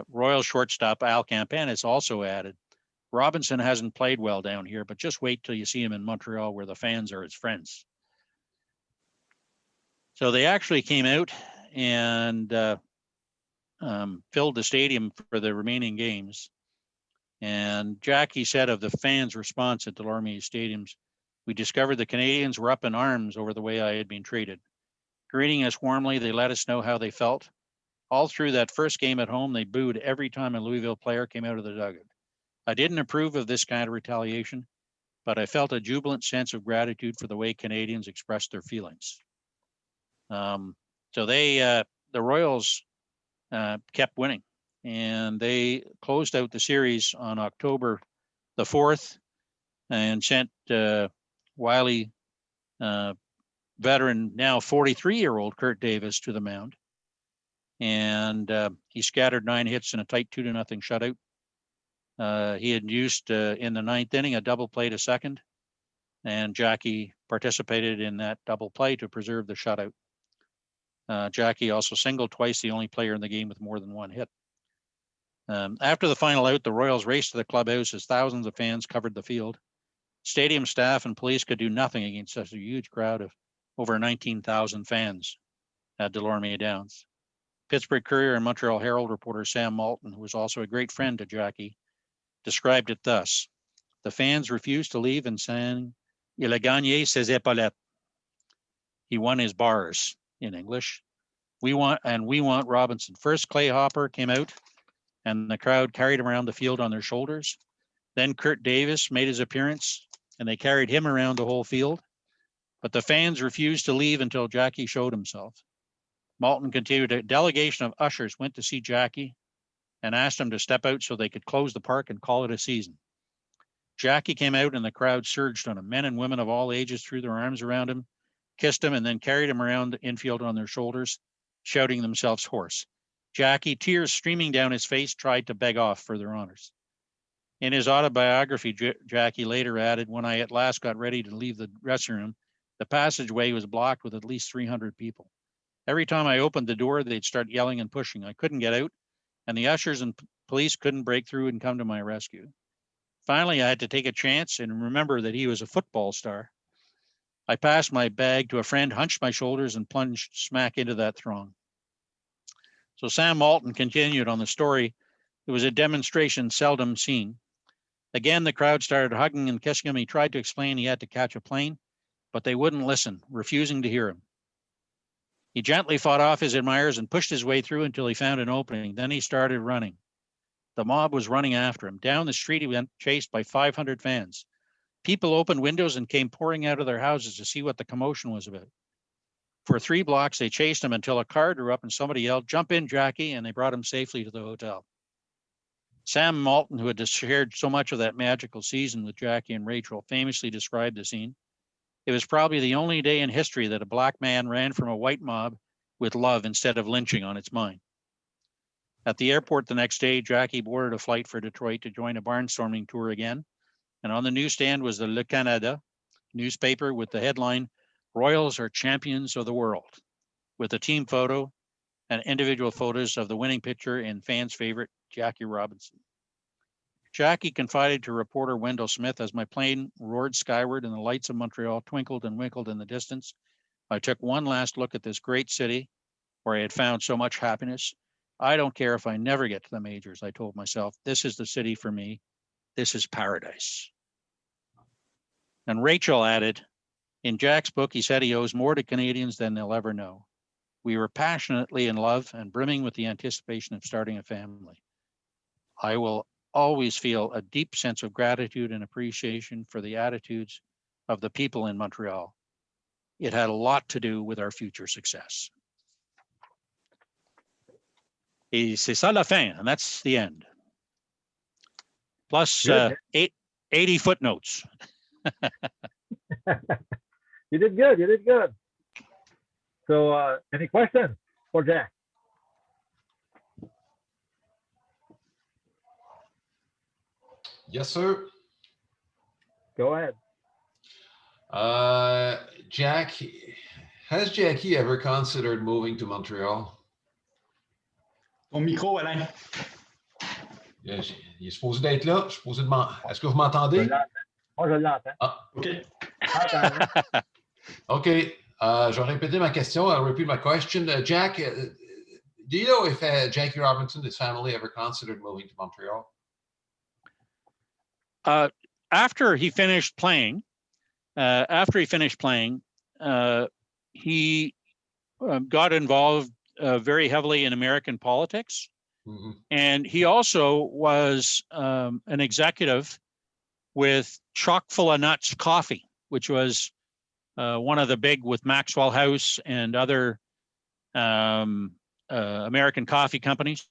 Royal shortstop Al Campanis also added, Robinson hasn't played well down here, but just wait till you see him in Montreal where the fans are his friends. So they actually came out and filled the stadium for the remaining games. And Jackie said of the fans' response at Delorme stadiums, we discovered the Canadians were up in arms over the way I had been treated. Greeting us warmly, they let us know how they felt. All through that first game at home, they booed every time a Louisville player came out of the dugout. I didn't approve of this kind of retaliation, but I felt a jubilant sense of gratitude for the way Canadians expressed their feelings. So the Royals kept winning, and they closed out the series on October the 4th and sent wily veteran, now 43-year-old Kurt Davis to the mound. And he scattered 9 hits in a tight 2-0 shutout. He had used in the 9th inning a double play to second, and Jackie participated in that double play to preserve the shutout. Jackie also singled twice, the only player in the game with more than 1 hit. After the final out, the Royals raced to the clubhouse as thousands of fans covered the field. Stadium staff and police could do nothing against such a huge crowd of over 19,000 fans at Delorme Downs. Pittsburgh Courier and Montreal Herald reporter Sam Malton, who was also a great friend to Jackie, described it thus: the fans refused to leave and sang, "Il a gagné ses épaulettes." He won his bars, in English. We want Robinson. First, Clay Hopper came out, and the crowd carried him around the field on their shoulders. Then Kurt Davis made his appearance, and they carried him around the whole field. But the fans refused to leave until Jackie showed himself. Malton continued. A delegation of ushers went to see Jackie and asked him to step out so they could close the park and call it a season. Jackie came out and the crowd surged on him. Men and women of all ages threw their arms around him, kissed him, and then carried him around the infield on their shoulders, shouting themselves hoarse. Jackie, tears streaming down his face, tried to beg off further honors. In his autobiography, Jackie later added, "When I at last got ready to leave the dressing room, the passageway was blocked with at least 300 people. Every time I opened the door, they'd start yelling and pushing. I couldn't get out, and the ushers and police couldn't break through and come to my rescue. Finally, I had to take a chance and remember that he was a football star. I passed my bag to a friend, hunched my shoulders, and plunged smack into that throng." So Sam Malton continued on the story. It was a demonstration seldom seen. Again, the crowd started hugging and kissing him. He tried to explain he had to catch a plane, but they wouldn't listen, refusing to hear him. He gently fought off his admirers and pushed his way through until he found an opening. Then he started running. The mob was running after him. Down the street, he went, chased by 500 fans. People opened windows and came pouring out of their houses to see what the commotion was about. For 3 blocks, they chased him until a car drew up and somebody yelled, "Jump in, Jackie," and they brought him safely to the hotel. Sam Malton, who had shared so much of that magical season with Jackie and Rachel, famously described the scene. It was probably the only day in history that a black man ran from a white mob with love instead of lynching on its mind. At the airport the next day, Jackie boarded a flight for Detroit to join a barnstorming tour again. And on the newsstand was the Le Canada newspaper with the headline, "Royals are champions of the world," with a team photo and individual photos of the winning pitcher and fans' favorite, Jackie Robinson. Jackie confided to reporter Wendell Smith, "As my plane roared skyward and the lights of Montreal twinkled and winkled in the distance, I took one last look at this great city where I had found so much happiness. I don't care if I never get to the majors, I told myself. This is the city for me. This is paradise." And Rachel added, in Jack's book, he said he owes more to Canadians than they'll ever know. We were passionately in love and brimming with the anticipation of starting a family. I will always feel a deep sense of gratitude and appreciation for the attitudes of the people in Montreal. It had a lot to do with our future success. Et c'est ça la fin, and that's the end. Plus 80 footnotes. You did good. You did good. So, any questions for Jack? Yes, sir. Go ahead. Jack, has Jackie ever considered moving to Montreal? Ton micro, Alain. Il est supposé d'être là. Je suis supposé demander. Est-ce que vous m'entendez? Moi, je l'entends. Ah. OK. OK. Je vais répéter ma question. I'll repeat my question. Jack, do you know if Jackie Robinson, his family, ever considered moving to Montreal? After he finished playing, he got involved very heavily in American politics. Mm-hmm. And he also was an executive with chock full of nuts coffee, which was one of the big with Maxwell House and other American coffee companies.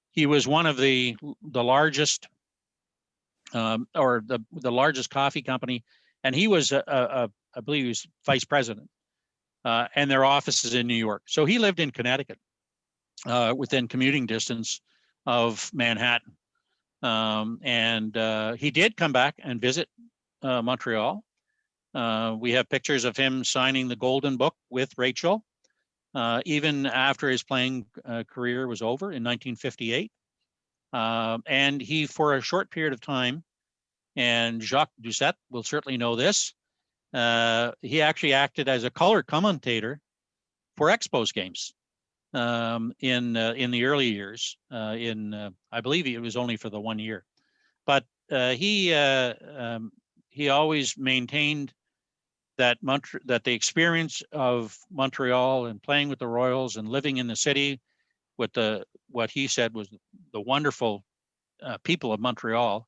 He was one of the largest, or the largest coffee company, and he was I believe he was vice president, and their office is in New York. So he lived in Connecticut, within commuting distance of Manhattan, and he did come back and visit Montreal. We have pictures of him signing the Golden Book with Rachel, even after his playing career was over in 1958. And he, for a short period of time, and Jacques Doucette will certainly know this, he actually acted as a color commentator for Expos games in the early years. I believe it was only for the 1 year, but he always maintained that the experience of Montreal and playing with the Royals and living in the city with what he said was the wonderful people of Montreal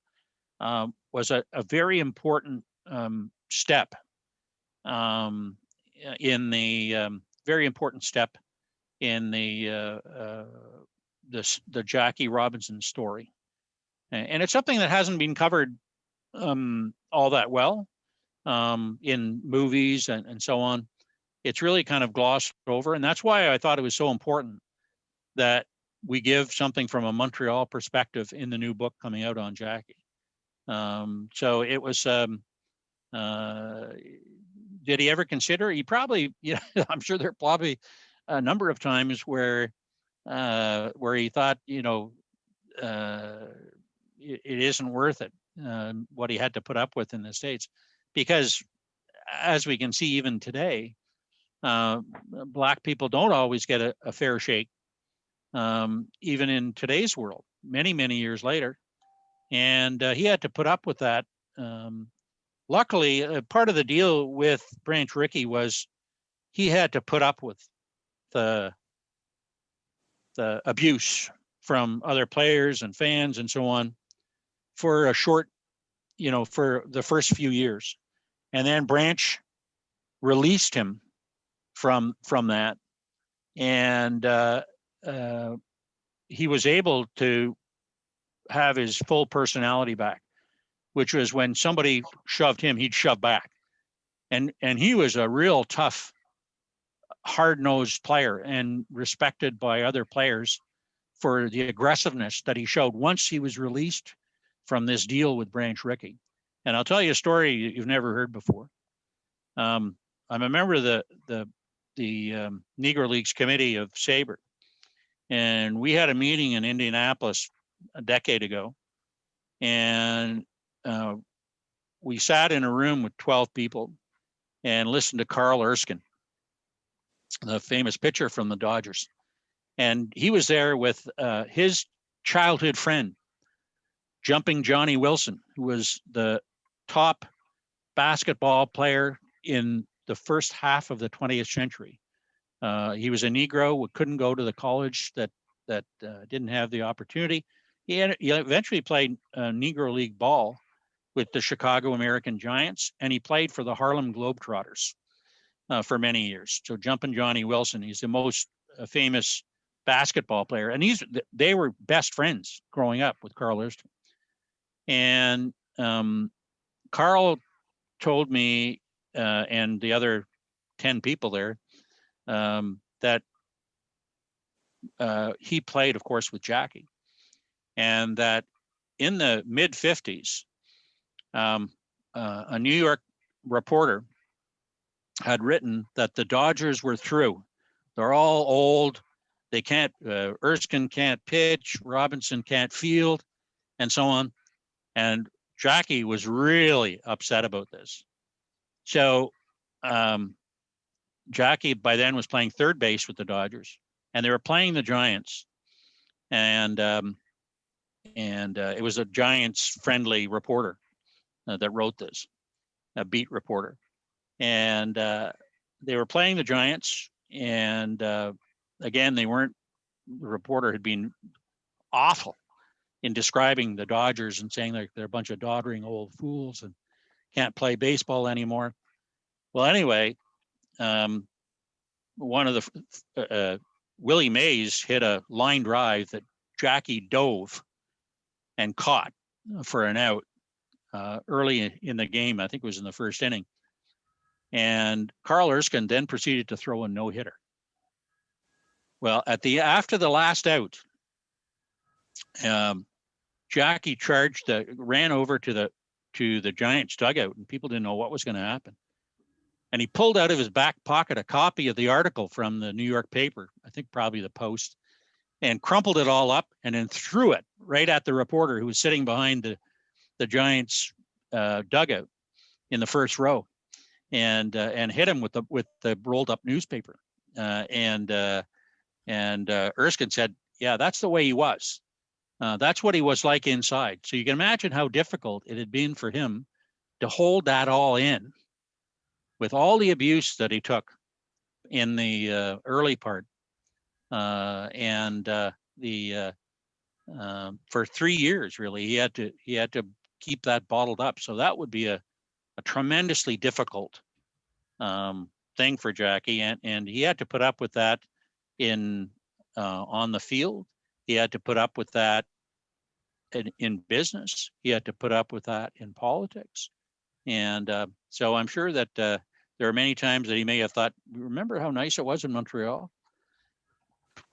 was a very important step in the very important step in the Jackie Robinson story, and it's something that hasn't been covered all that well in movies and so on. It's really kind of glossed over, and that's why I thought it was so important that we give something from a Montreal perspective in the new book coming out on Jackie. So it was. Did he ever consider? He probably, I'm sure there are probably a number of times where he thought, it isn't worth it, what he had to put up with in the States, because as we can see even today, Black people don't always get a fair shake, even in today's world, many, many years later. And he had to put up with that. Luckily, part of the deal with Branch Rickey was he had to put up with the abuse from other players and fans and so on for a short, for the first few years. And then Branch released him from that. And he was able to have his full personality back, which was when somebody shoved him, he'd shove back. And he was a real tough, hard-nosed player and respected by other players for the aggressiveness that he showed once he was released from this deal with Branch Rickey. And I'll tell you a story you've never heard before. I'm a member of the Negro Leagues committee of SABR, and we had a meeting in Indianapolis a decade ago, and we sat in a room with 12 people and listened to Carl Erskine, the famous pitcher from the Dodgers. And he was there with his childhood friend, Jumping Johnny Wilson, who was the top basketball player in the first half of the 20th century. He was a Negro who couldn't go to the college that didn't have the opportunity. He eventually played Negro League ball with the Chicago American Giants, and he played for the Harlem Globetrotters for many years. So Jumpin' Johnny Wilson, he's the most famous basketball player, and they were best friends growing up with Carl Erskine. And Carl told me and the other 10 people there that he played, of course, with Jackie, and that in the mid 50s, a New York reporter had written that the Dodgers were through. They're all old. They can't, Erskine can't pitch, Robinson can't field, and so on. And Jackie was really upset about this. So Jackie by then was playing third base with the Dodgers, and they were playing the Giants. And it was a Giants friendly reporter that wrote this, a beat reporter. And they were playing the Giants, and again, the reporter had been awful in describing the Dodgers and saying they're a bunch of doddering old fools and can't play baseball anymore. Well, anyway, one of the Willie Mays hit a line drive that Jackie dove and caught for an out early in the game. I think it was in the first inning. And Carl Erskine then proceeded to throw a no-hitter. Well, after the last out, Jackie ran over to the Giants dugout, and people didn't know what was going to happen. And he pulled out of his back pocket a copy of the article from the New York paper, I think probably the Post, and crumpled it all up and then threw it right at the reporter who was sitting behind the Giants dugout in the first row, and hit him with the rolled up newspaper. And Erskine said, "Yeah, that's the way he was. That's what he was like inside." So you can imagine how difficult it had been for him to hold that all in, with all the abuse that he took in the early part, for 3 years, really, he had to keep that bottled up. So that would be a tremendously difficult thing for Jackie, and he had to put up with that on the field. He had to put up with that in business. He had to put up with that in politics. And so I'm sure that there are many times that he may have thought, remember how nice it was in Montreal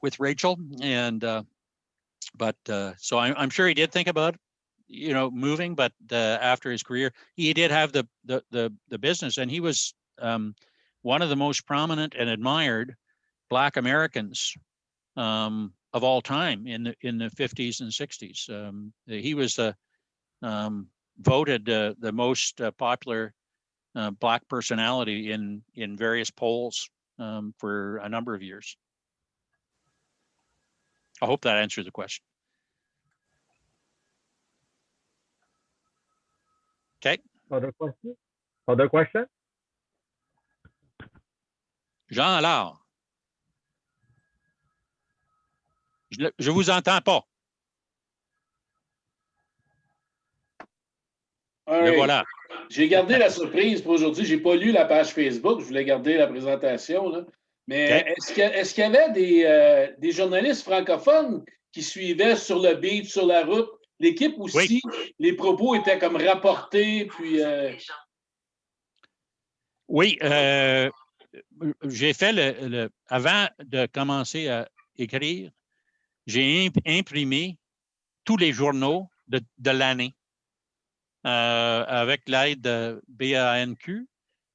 with Rachel? And so I'm sure he did think about, moving, but after his career, he did have the business, and he was one of the most prominent and admired Black Americans of all time in the 50s and 60s. He was voted the most popular Black personality in various polls for a number of years. I hope that answers the question. Okay. Other question? Other question? Jean Allard. Je vous entends pas. Right. Voilà. J'ai gardé la surprise pour aujourd'hui. J'ai pas lu la page Facebook. Je voulais garder la présentation, là. Mais Okay. est-ce qu'il y avait des journalistes francophones qui suivaient sur le beat, sur la route? L'équipe aussi, oui. Les propos étaient comme rapportés, puis... Oui, j'ai fait avant de commencer à écrire, j'ai imprimé tous les journaux de l'année avec l'aide de BANQ.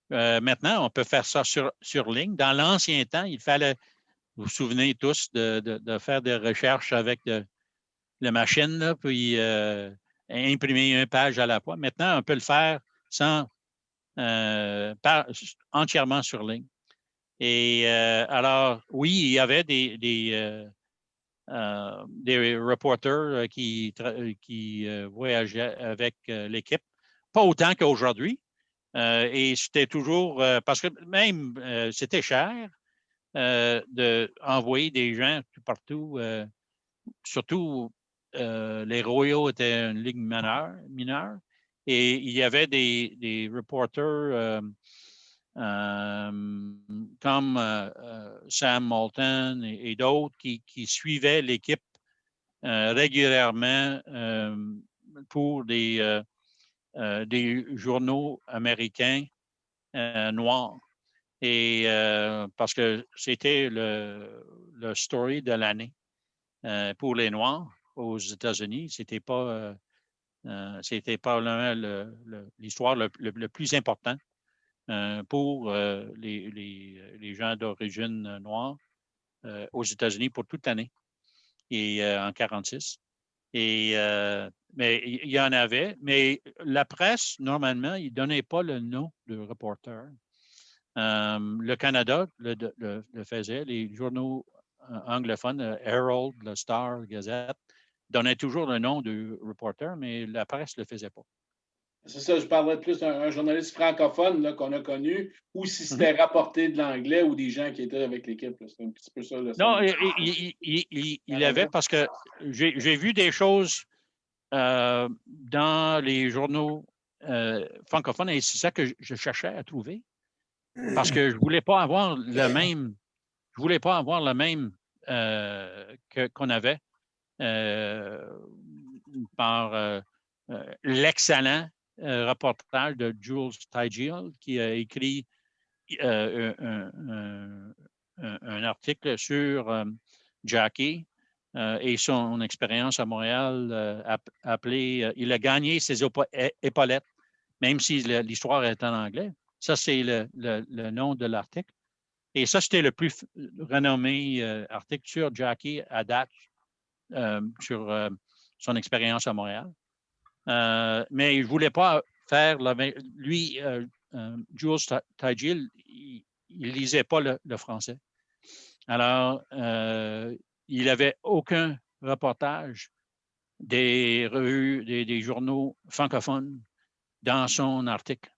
Maintenant, on peut faire ça sur ligne. Dans l'ancien temps, il fallait, vous vous souvenez tous, de faire des recherches avec la machine, là, puis imprimer une page à la fois. Maintenant, on peut le faire entièrement sur ligne. Et alors, oui, il y avait des reporters qui voyageaient avec l'équipe, pas autant qu'aujourd'hui. Et c'était toujours, parce que même c'était cher d'envoyer des gens tout partout, surtout les Royaux étaient une ligue mineure, et il y avait des reporters comme Sam Moulton et d'autres qui suivaient l'équipe régulièrement pour des journaux américains noirs. Et parce que c'était le story de l'année pour les Noirs aux États-Unis. C'était pas l'histoire le plus important pour les gens d'origine noire aux États-Unis pour toute l'année et en 1946. Mais il y en avait, mais la presse, normalement, il ne donnait pas le nom de reporter. Le Canada le faisait, les journaux anglophones, Herald, le Star, Gazette, donnaient toujours le nom du reporter, mais la presse ne le faisait pas. C'est ça, je parlais plus d'un journaliste francophone là, qu'on a connu, ou si c'était rapporté de l'anglais ou des gens qui étaient avec l'équipe. C'est un petit peu ça. Là, non, il avait, parce que j'ai vu des choses dans les journaux francophones, et c'est ça que je cherchais à trouver, parce que je ne voulais pas avoir le même, qu'on avait par l'excellent reportage de Jules Tygel, qui a écrit un article sur Jackie et son expérience à Montréal, appelé il a gagné ses épaulettes, même si l'histoire est en anglais. Ça, c'est le nom de l'article. Et ça, c'était le plus renommé article sur Jackie à date, sur son expérience à Montréal. Mais il ne voulait pas faire lui, Jules Tygel, il ne lisait pas le français. Alors, il n'avait aucun reportage des revues, des journaux francophones dans son article.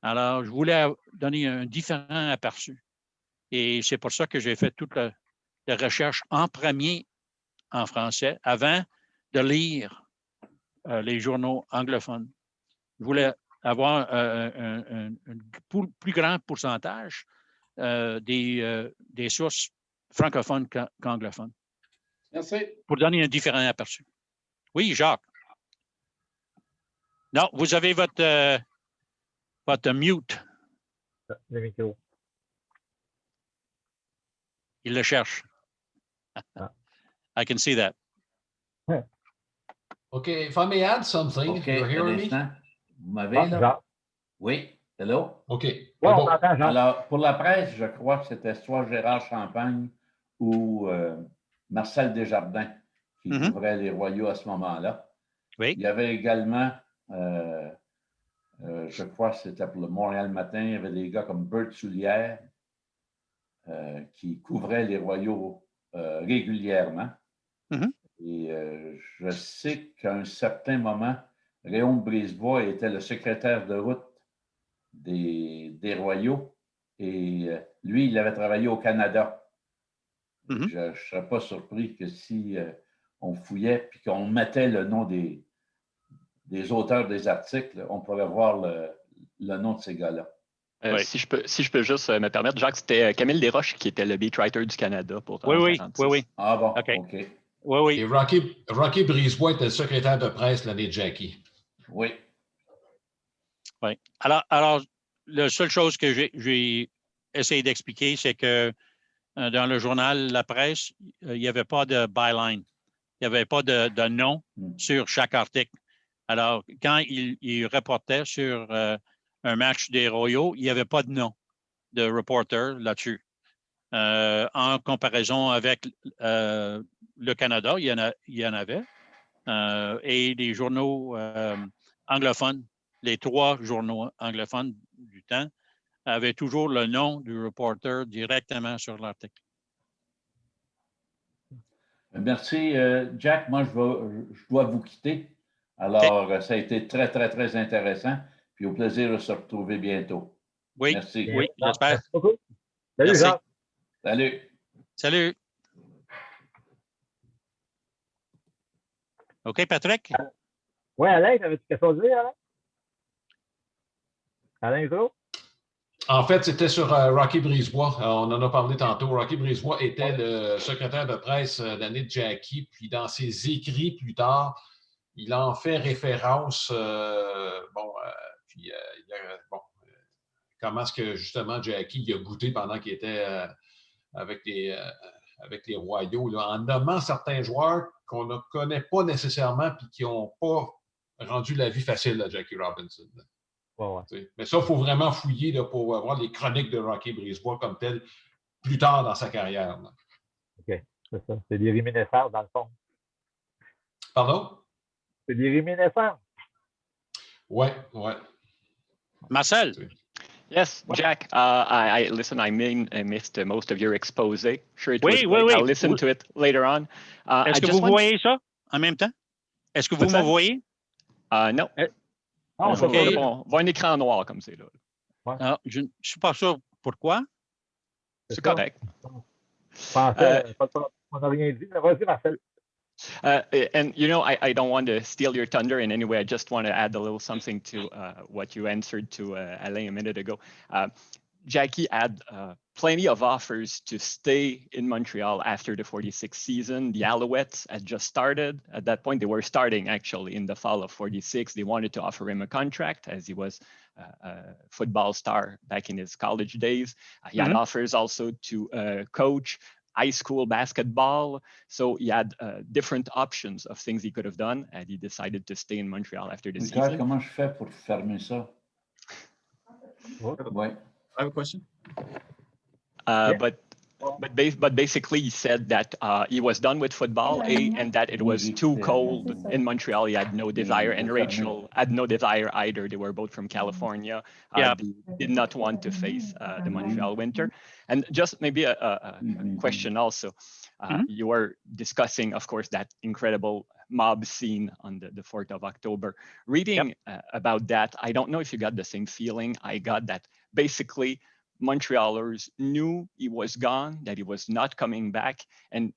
Alors, je voulais donner un différent aperçu. Et c'est pour ça que j'ai fait toute la recherche en premier en français avant de lire les journaux anglophones. Je voulais avoir un plus grand pourcentage des sources francophones qu'anglophones. Merci. Pour donner un différent aperçu. Oui, Jacques. Non, vous avez votre mute. Le micro. Il le cherche. I can see that. Okay, if I may add something, OK, you're un hearing me? instant. Vous m'avez là? Jacques. Oui, hello? OK. Ouais, C'est on bon. t'entend, Jacques. Alors, pour la presse, je crois que c'était soit Gérard Champagne ou Marcel Desjardins qui couvrait les Royaux à ce moment-là. Oui. Il y avait également, je crois que c'était pour le Montréal Matin, il y avait des gars comme Bert Soulière qui couvraient les Royaux régulièrement. Et je sais qu'à un certain moment, Rayon Brisebois était le secrétaire de route des Royaux et lui, il avait travaillé au Canada. Je ne serais pas surpris que si on fouillait et qu'on mettait le nom des auteurs des articles, on pourrait voir le nom de ces gars-là. Oui. Si je peux juste me permettre, Jacques, c'était Camille Desroches qui était le beat writer du Canada pour Oui. Ah bon, OK. OK. Oui. Et Rocky Brisebois était le secrétaire de presse l'année de Jackie. Oui. Oui. Alors, la seule chose que j'ai essayé d'expliquer, c'est que dans le journal La Presse, il n'y avait pas de byline. Il n'y avait pas de nom sur chaque article. Alors, quand il reportait sur un match des Royaux, il n'y avait pas de nom de reporter là-dessus. En comparaison avec le Canada, il y en avait. Et les journaux anglophones, les 3 journaux anglophones du temps, avaient toujours le nom du reporter directement sur l'article. Merci, Jack. Moi, je dois vous quitter. Alors, ça a été très, très, très intéressant. Puis au plaisir de se retrouver bientôt. Oui, merci. Oui, j'espère. Merci beaucoup. Salut, Merci. Jacques. Salut. Salut. OK, Patrick? Oui, Alain, avais-tu quelque chose à dire, Alain? Alain Gros? En fait, c'était sur Rocky Brisebois. On en a parlé tantôt. Rocky Brisebois était le secrétaire de presse l'année de Jackie. Puis dans ses écrits plus tard, il en fait référence. Comment est-ce que justement Jackie il a goûté pendant qu'il était avec les Royaux, là, en nommant certains joueurs qu'on ne connaît pas nécessairement et qui n'ont pas rendu la vie facile à Jackie Robinson. Ouais. Mais ça, il faut vraiment fouiller là, pour avoir les chroniques de Rocky Brisebois comme tel plus tard dans sa carrière. Là. OK, c'est ça. C'est des réminiscences, dans le fond. Pardon? C'est des réminiscences. Oui. Marcel? Yes, Jack. I missed most of your expose. Sure, it was great. Oui. I'll listen to it later on. Est-ce que vous voyez ça en même temps? Est-ce que vous me voyez? Non. Non, OK. On voit un écran noir comme c'est là. Alors, je ne suis pas sûr pourquoi. C'est correct. Je pensais, on n'a rien dit, mais vas-y, Marcel. And I don't want to steal your thunder in any way. I just want to add a little something to what you answered to Alain a minute ago. Jackie had plenty of offers to stay in Montreal after the 46 season. The Alouettes had just started. At that point, they were starting actually in the fall of 46. They wanted to offer him a contract as he was a football star back in his college days. He had offers also to coach high school basketball. So he had different options of things he could have done, and he decided to stay in Montreal after the season. Comment je fais pour fermer ça? I have a question. But basically, he said that he was done with football, and that it was too cold in Montreal. He had no desire, and Rachel had no desire either. They were both from California. They did not want to face the Montreal winter. And just maybe a question also. You were discussing, of course, that incredible mob scene on the 4th of October. Reading about that, I don't know if you got the same feeling I got, that basically Montrealers knew he was gone, that he was not coming back, and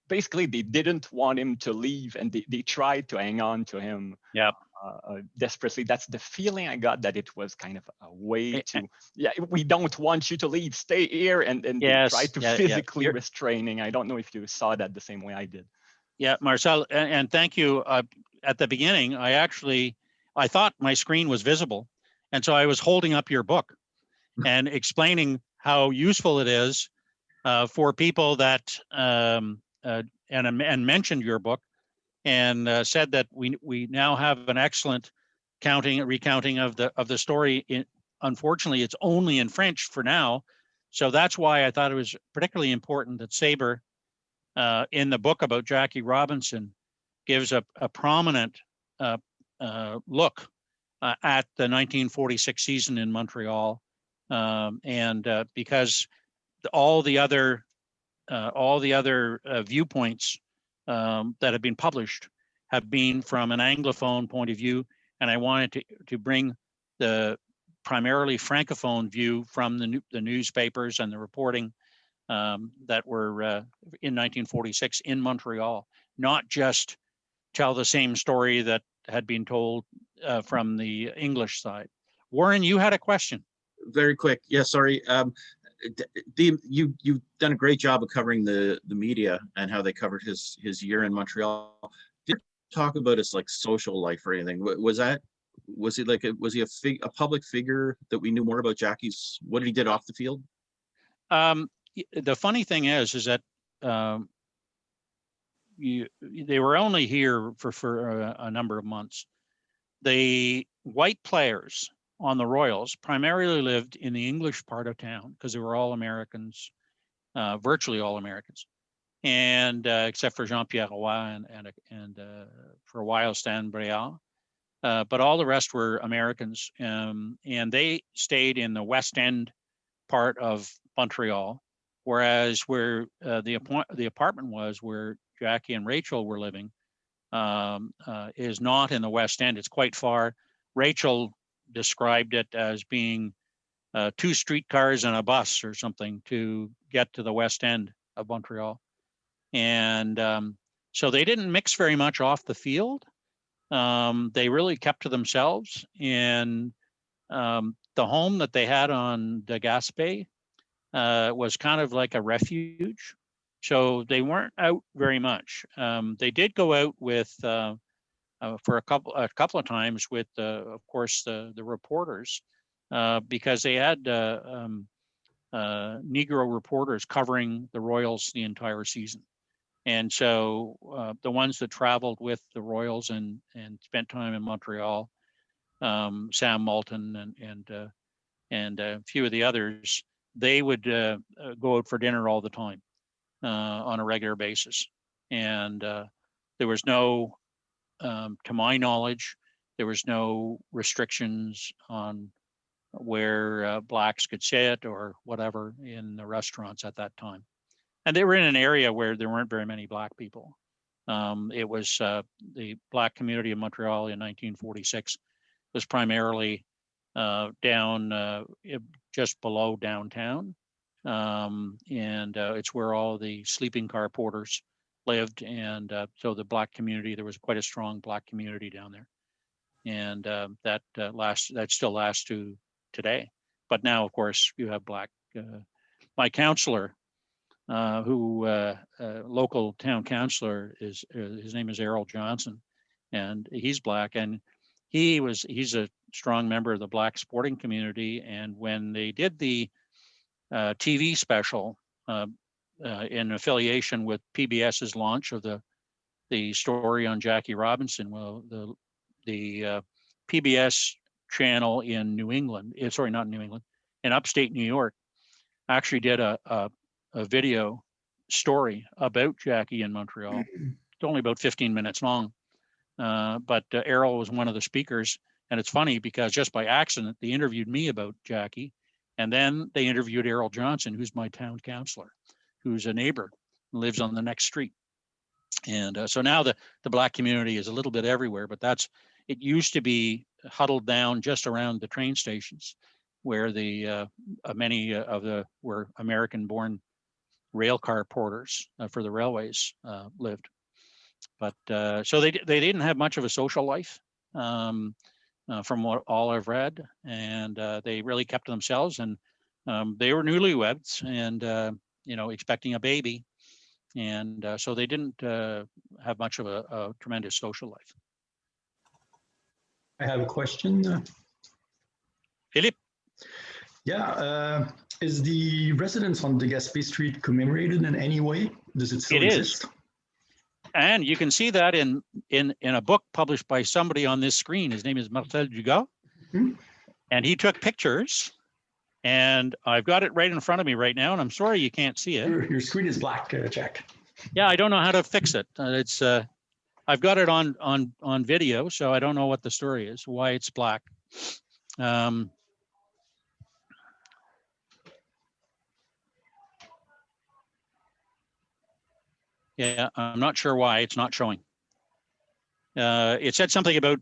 basically they didn't want him to leave, and they tried to hang on to him desperately. That's the feeling I got, that it was kind of a way to, we don't want you to leave, stay here, and they tried to physically restraining. I don't know if you saw that the same way I did. Yeah, Marcel, and thank you. At the beginning, I thought my screen was visible, and so I was holding up your book and explaining how useful it is for people that and mentioned your book, and said that we now have an excellent recounting of the story. Unfortunately, it's only in French for now, so that's why I thought it was particularly important that SABR in the book about Jackie Robinson gives a prominent look at the 1946 season in Montreal. Because all the other viewpoints that have been published have been from an Anglophone point of view, and I wanted to bring the primarily Francophone view from the newspapers and the reporting that were in 1946 in Montreal, not just tell the same story that had been told from the English side. Warren, you had a question. Very quick. Yeah, sorry. You've done a great job of covering the media and how they covered his year in Montreal. Did you talk about his like social life or anything? Was he a public figure that we knew more about Jackie's, what he did off the field? The funny thing is that they were only here for a number of months. The white players on the Royals primarily lived in the English part of town because they were all Americans, virtually all Americans, and except for Jean-Pierre Roy and for a while Stan Briard, but all the rest were Americans, and they stayed in the West End part of Montreal, whereas where the apartment was where Jackie and Rachel were living is not in the West End. It's quite far. Rachel described it as being 2 streetcars and a bus or something to get to the West End of Montreal. And so they didn't mix very much off the field. They really kept to themselves. And the home that they had on de Gaspé was kind of like a refuge. So they weren't out very much. They did go out with for a couple of times with, of course, the reporters, because they had Negro reporters covering the Royals the entire season. And so the ones that traveled with the Royals and spent time in Montreal, Sam Moulton and a few of the others, they would go out for dinner all the time on a regular basis. And there was no, to my knowledge, there was no restrictions on where blacks could sit or whatever in the restaurants at that time. And they were in an area where there weren't very many black people. It was the black community of Montreal in 1946 was primarily down just below downtown. And it's where all the sleeping car porters lived, and so the Black community, there was quite a strong Black community down there, and that still lasts to today. But now, of course, you have Black. My counselor, local town councilor, his name is Errol Johnson, and he's Black, and he's a strong member of the Black sporting community. And when they did the TV special in affiliation with PBS's launch of the story on Jackie Robinson, well, the PBS channel in New England, sorry, not New England, in upstate New York, actually did a video story about Jackie in Montreal. It's only about 15 minutes long, but Errol was one of the speakers. And it's funny because just by accident, they interviewed me about Jackie, and then they interviewed Errol Johnson, who's my town councilor, who's a neighbor, lives on the next street. And so now the Black community is a little bit everywhere, but it used to be huddled down just around the train stations, where many were American-born rail car porters for the railways lived. But so they didn't have much of a social life, from what all I've read, and they really kept to themselves. And they were newlyweds, and expecting a baby, and so they didn't have much of a tremendous social life. I have a question. Philippe? Yeah, is the residence on the Gaspé Street commemorated in any way? Does it still exist? Is. And you can see that in a book published by somebody on this screen. His name is Marcel Dugas. Mm-hmm. And he took pictures, and I've got it right in front of me right now, and I'm sorry you can't see it. Your screen is black, Jack. Yeah, I don't know how to fix it. I've got it on video, so I don't know what the story is, why it's black. Yeah, I'm not sure why it's not showing. It said something about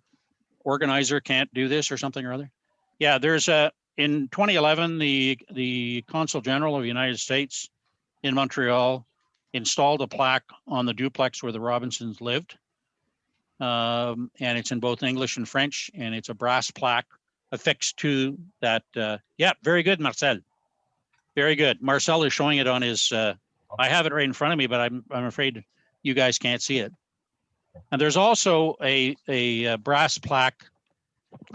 organizer can't do this or something or other. Yeah, there's in 2011, the Consul General of the United States in Montreal installed a plaque on the duplex where the Robinsons lived. And it's in both English and French, and it's a brass plaque affixed to that. Yeah, very good, Marcel. Very good. Marcel is showing it on his, I have it right in front of me, but I'm afraid you guys can't see it. And there's also a brass plaque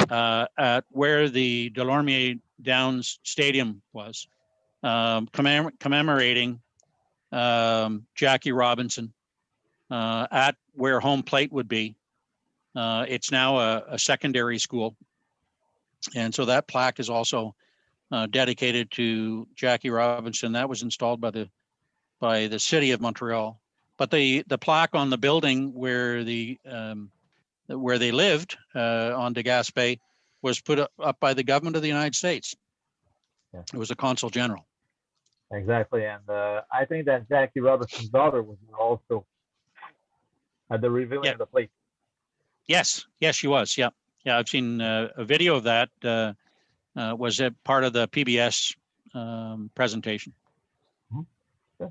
at where the Delormier Downs Stadium was, commemorating Jackie Robinson at where home plate would be. It's now a secondary school. And so that plaque is also dedicated to Jackie Robinson. That was installed by the city of Montreal. But the plaque on the building where they lived on de Gaspé was put up by the government of the United States. Yeah. It was a consul general. Exactly, and I think that Jackie Robinson's daughter was also at the revealing of the plate. Yes, she was. Yeah, I've seen a video of that. Was a part of the PBS presentation. Mm-hmm.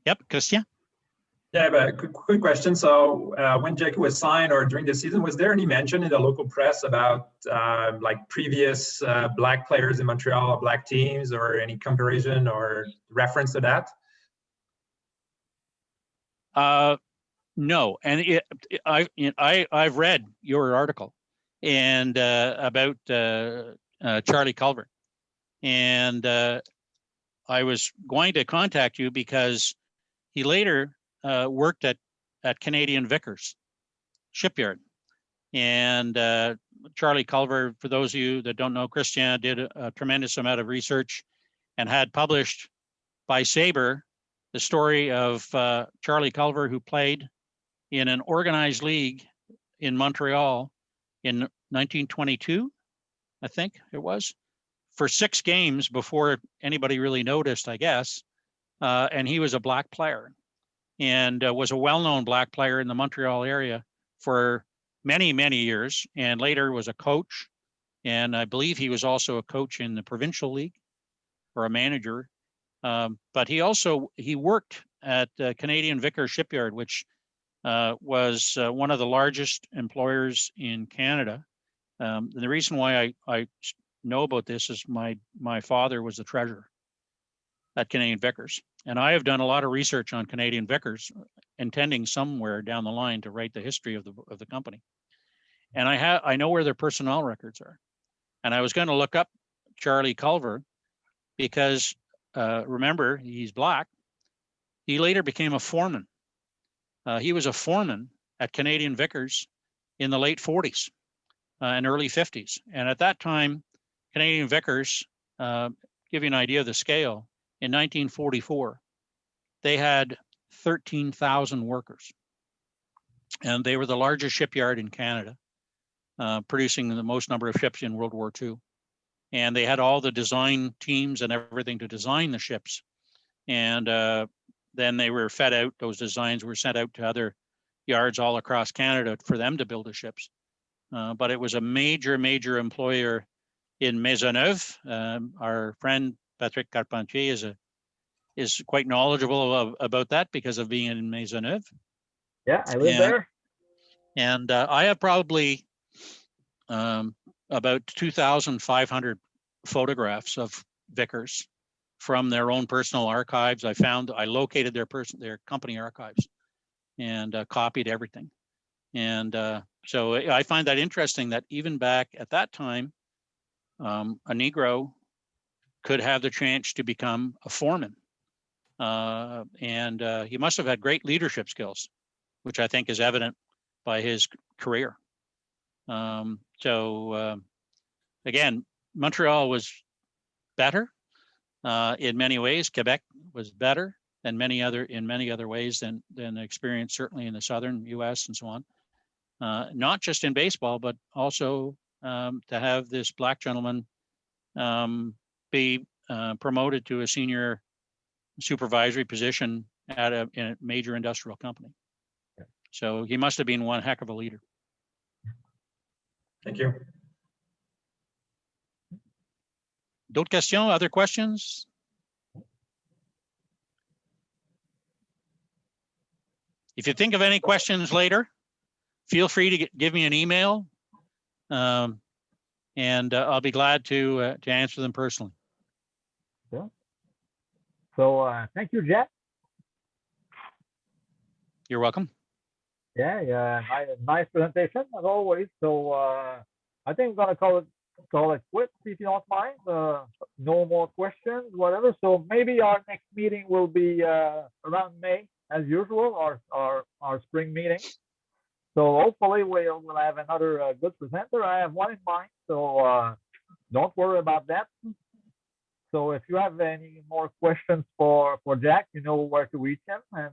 Yep, Christian. Yeah, but quick question. So when Jackie was signed or during the season, was there any mention in the local press about like previous Black players in Montreal or Black teams, or any comparison or reference to that? No, and I've read your article and about Charlie Culver, and I was going to contact you because he later worked at Canadian Vickers Shipyard. And Charlie Culver, for those of you that don't know, Christian did a tremendous amount of research and had published by SABR the story of Charlie Culver, who played in an organized league in Montreal in 1922, I think it was, for 6 games before anybody really noticed, I guess. And he was a Black player, and was a well-known Black player in the Montreal area for many, many years, and later was a coach. And I believe he was also a coach in the provincial league or a manager. But he worked at Canadian Vickers Shipyard, which was one of the largest employers in Canada. And the reason why I know about this is my father was the treasurer at Canadian Vickers. And I have done a lot of research on Canadian Vickers, intending somewhere down the line to write the history of the company. And I know where their personnel records are. And I was going to look up Charlie Culver because remember, he's Black. He later became a foreman. He was a foreman at Canadian Vickers in the late 40s and early 50s. And at that time, Canadian Vickers, give you an idea of the scale, in 1944, they had 13,000 workers. And they were the largest shipyard in Canada, producing the most number of ships in World War II. And they had all the design teams and everything to design the ships. And then they were fed out, those designs were sent out to other yards all across Canada for them to build the ships. But it was a major, major employer in Maisonneuve. Our friend Patrick Carpentier is quite knowledgeable about that because of being in Maisonneuve. Yeah, I live there. And I have probably about 2,500 photographs of Vickers from their own personal archives. I located their company archives and copied everything. And so I find that interesting that even back at that time, a Negro could have the chance to become a foreman. And he must have had great leadership skills, which I think is evident by his career. Again, Montreal was better in many ways. Quebec was better than many other ways than the experience certainly in the southern U.S. and so on. Not just in baseball, but also to have this Black gentleman be promoted to a senior supervisory position in a major industrial company. So he must have been one heck of a leader. Thank you. D'autres questions? Other questions? If you think of any questions later, feel free to give me an email, and I'll be glad to answer them personally. Yeah. So thank you, Jack. You're welcome. Yeah, nice presentation as always. So I think we're gonna call it quits if you don't mind. No more questions, whatever. So maybe our next meeting will be around May as usual, our spring meeting. So hopefully we'll have another good presenter. I have one in mind, so don't worry about that. So if you have any more questions for Jack, you know where to reach him, and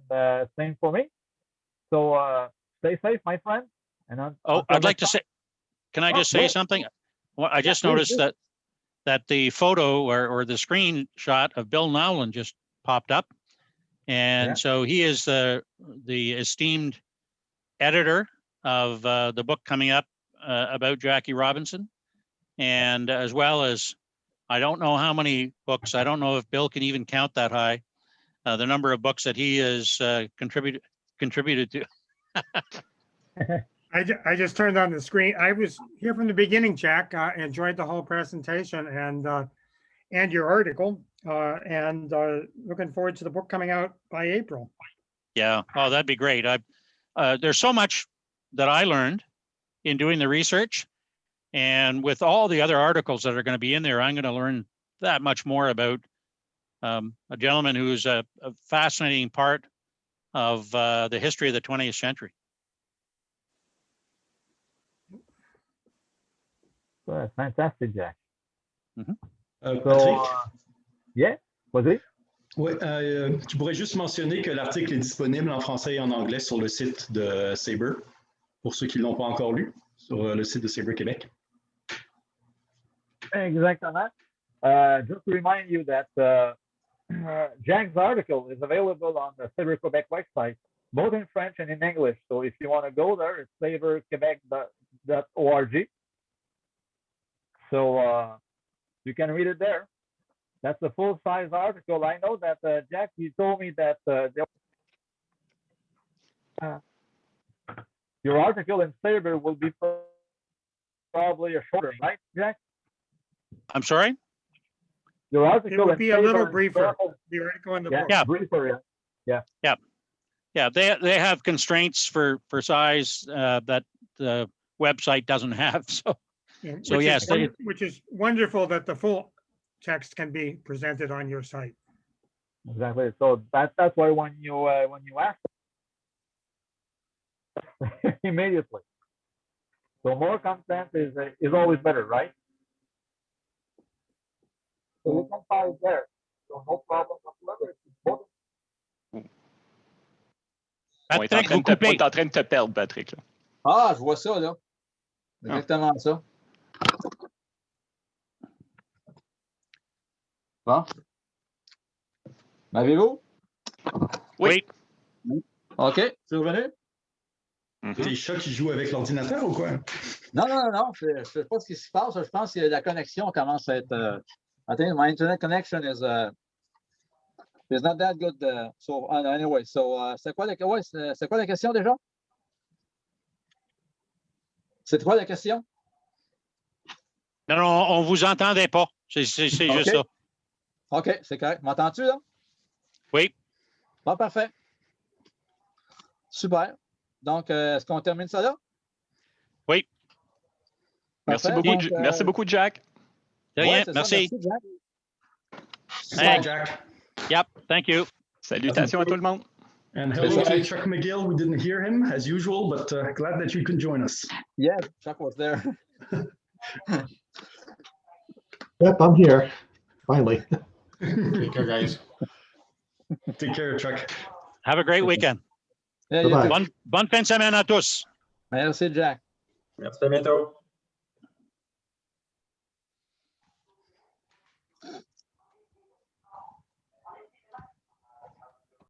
same for me. So stay safe, my friend. And I'd like to say, can I just say something? Well, I just noticed that the photo or the screenshot of Bill Nowlin just popped up. And so he is the esteemed editor of the book coming up about Jackie Robinson. And as well as, I don't know how many books, I don't know if Bill can even count that high, the number of books that he has contributed to. I just turned on the screen. I was here from the beginning, Jack. Enjoyed the whole presentation and your article, and looking forward to the book coming out by April. Yeah. Oh, that'd be great. There's so much that I learned in doing the research, and with all the other articles that are going to be in there, I'm going to learn that much more about a gentleman who's a fascinating part of the history of the 20th century. Fantastic, Jack. Patrick? Yeah, vas-y. Oui, tu pourrais juste mentionner que l'article est disponible en français et en anglais sur le site de SABR, pour ceux qui ne l'ont pas encore lu, sur le site de SABR Québec. Exactement. Just to remind you that Jack's article is available on the SABR Quebec website, both in French and in English. So if you want to go there, it's sabrquebec.org. So you can read it there. That's a full-size article. I know that Jack, you told me that Your article in SABR will be probably a shorter, right, Jack? I'm sorry? Your It article would in be a little SABR briefer, the article in the book. Yeah. briefer, yeah. Yeah, they have constraints for size that the website doesn't have. Yeah, So which yes, is which is wonderful that the full text can be presented on your site. Exactly. So that's why when you ask immediately. So more content is always better, right? So we can find there. So no problem whatsoever. On est en train de te perdre, Patrick. Là. Ah, je vois ça, là. Exactement ça. Bon. M'avez-vous? Oui. OK, je suis revenu? Des chats qui jouent avec l'ordinateur ou quoi? Non. Je ne sais pas ce qui se passe. Je pense que la connexion commence à être... I think my internet connection is not that good. So anyway, c'est quoi la question déjà? C'est quoi la question? Non, on vous entendait pas. C'est juste ça. OK, c'est correct. M'entends-tu, là? Oui. Bon, parfait. Super. Donc, est-ce qu'on termine ça là? Oui. Merci beaucoup, merci beaucoup, Jack. De rien, merci. Merci, Jack. Hey, Jack. Yep, thank you. Salutations à tout le monde. And hello to Chuck McGill. We didn't hear him as usual, but glad that you can join us. Yeah, Chuck was there. Yep, I'm here. Finally. Take care, guys. Take care, Chuck. Have a great weekend. Yeah, Bye-bye. Bonne fin de semaine à tous. Merci, Jack. Merci, à bientôt.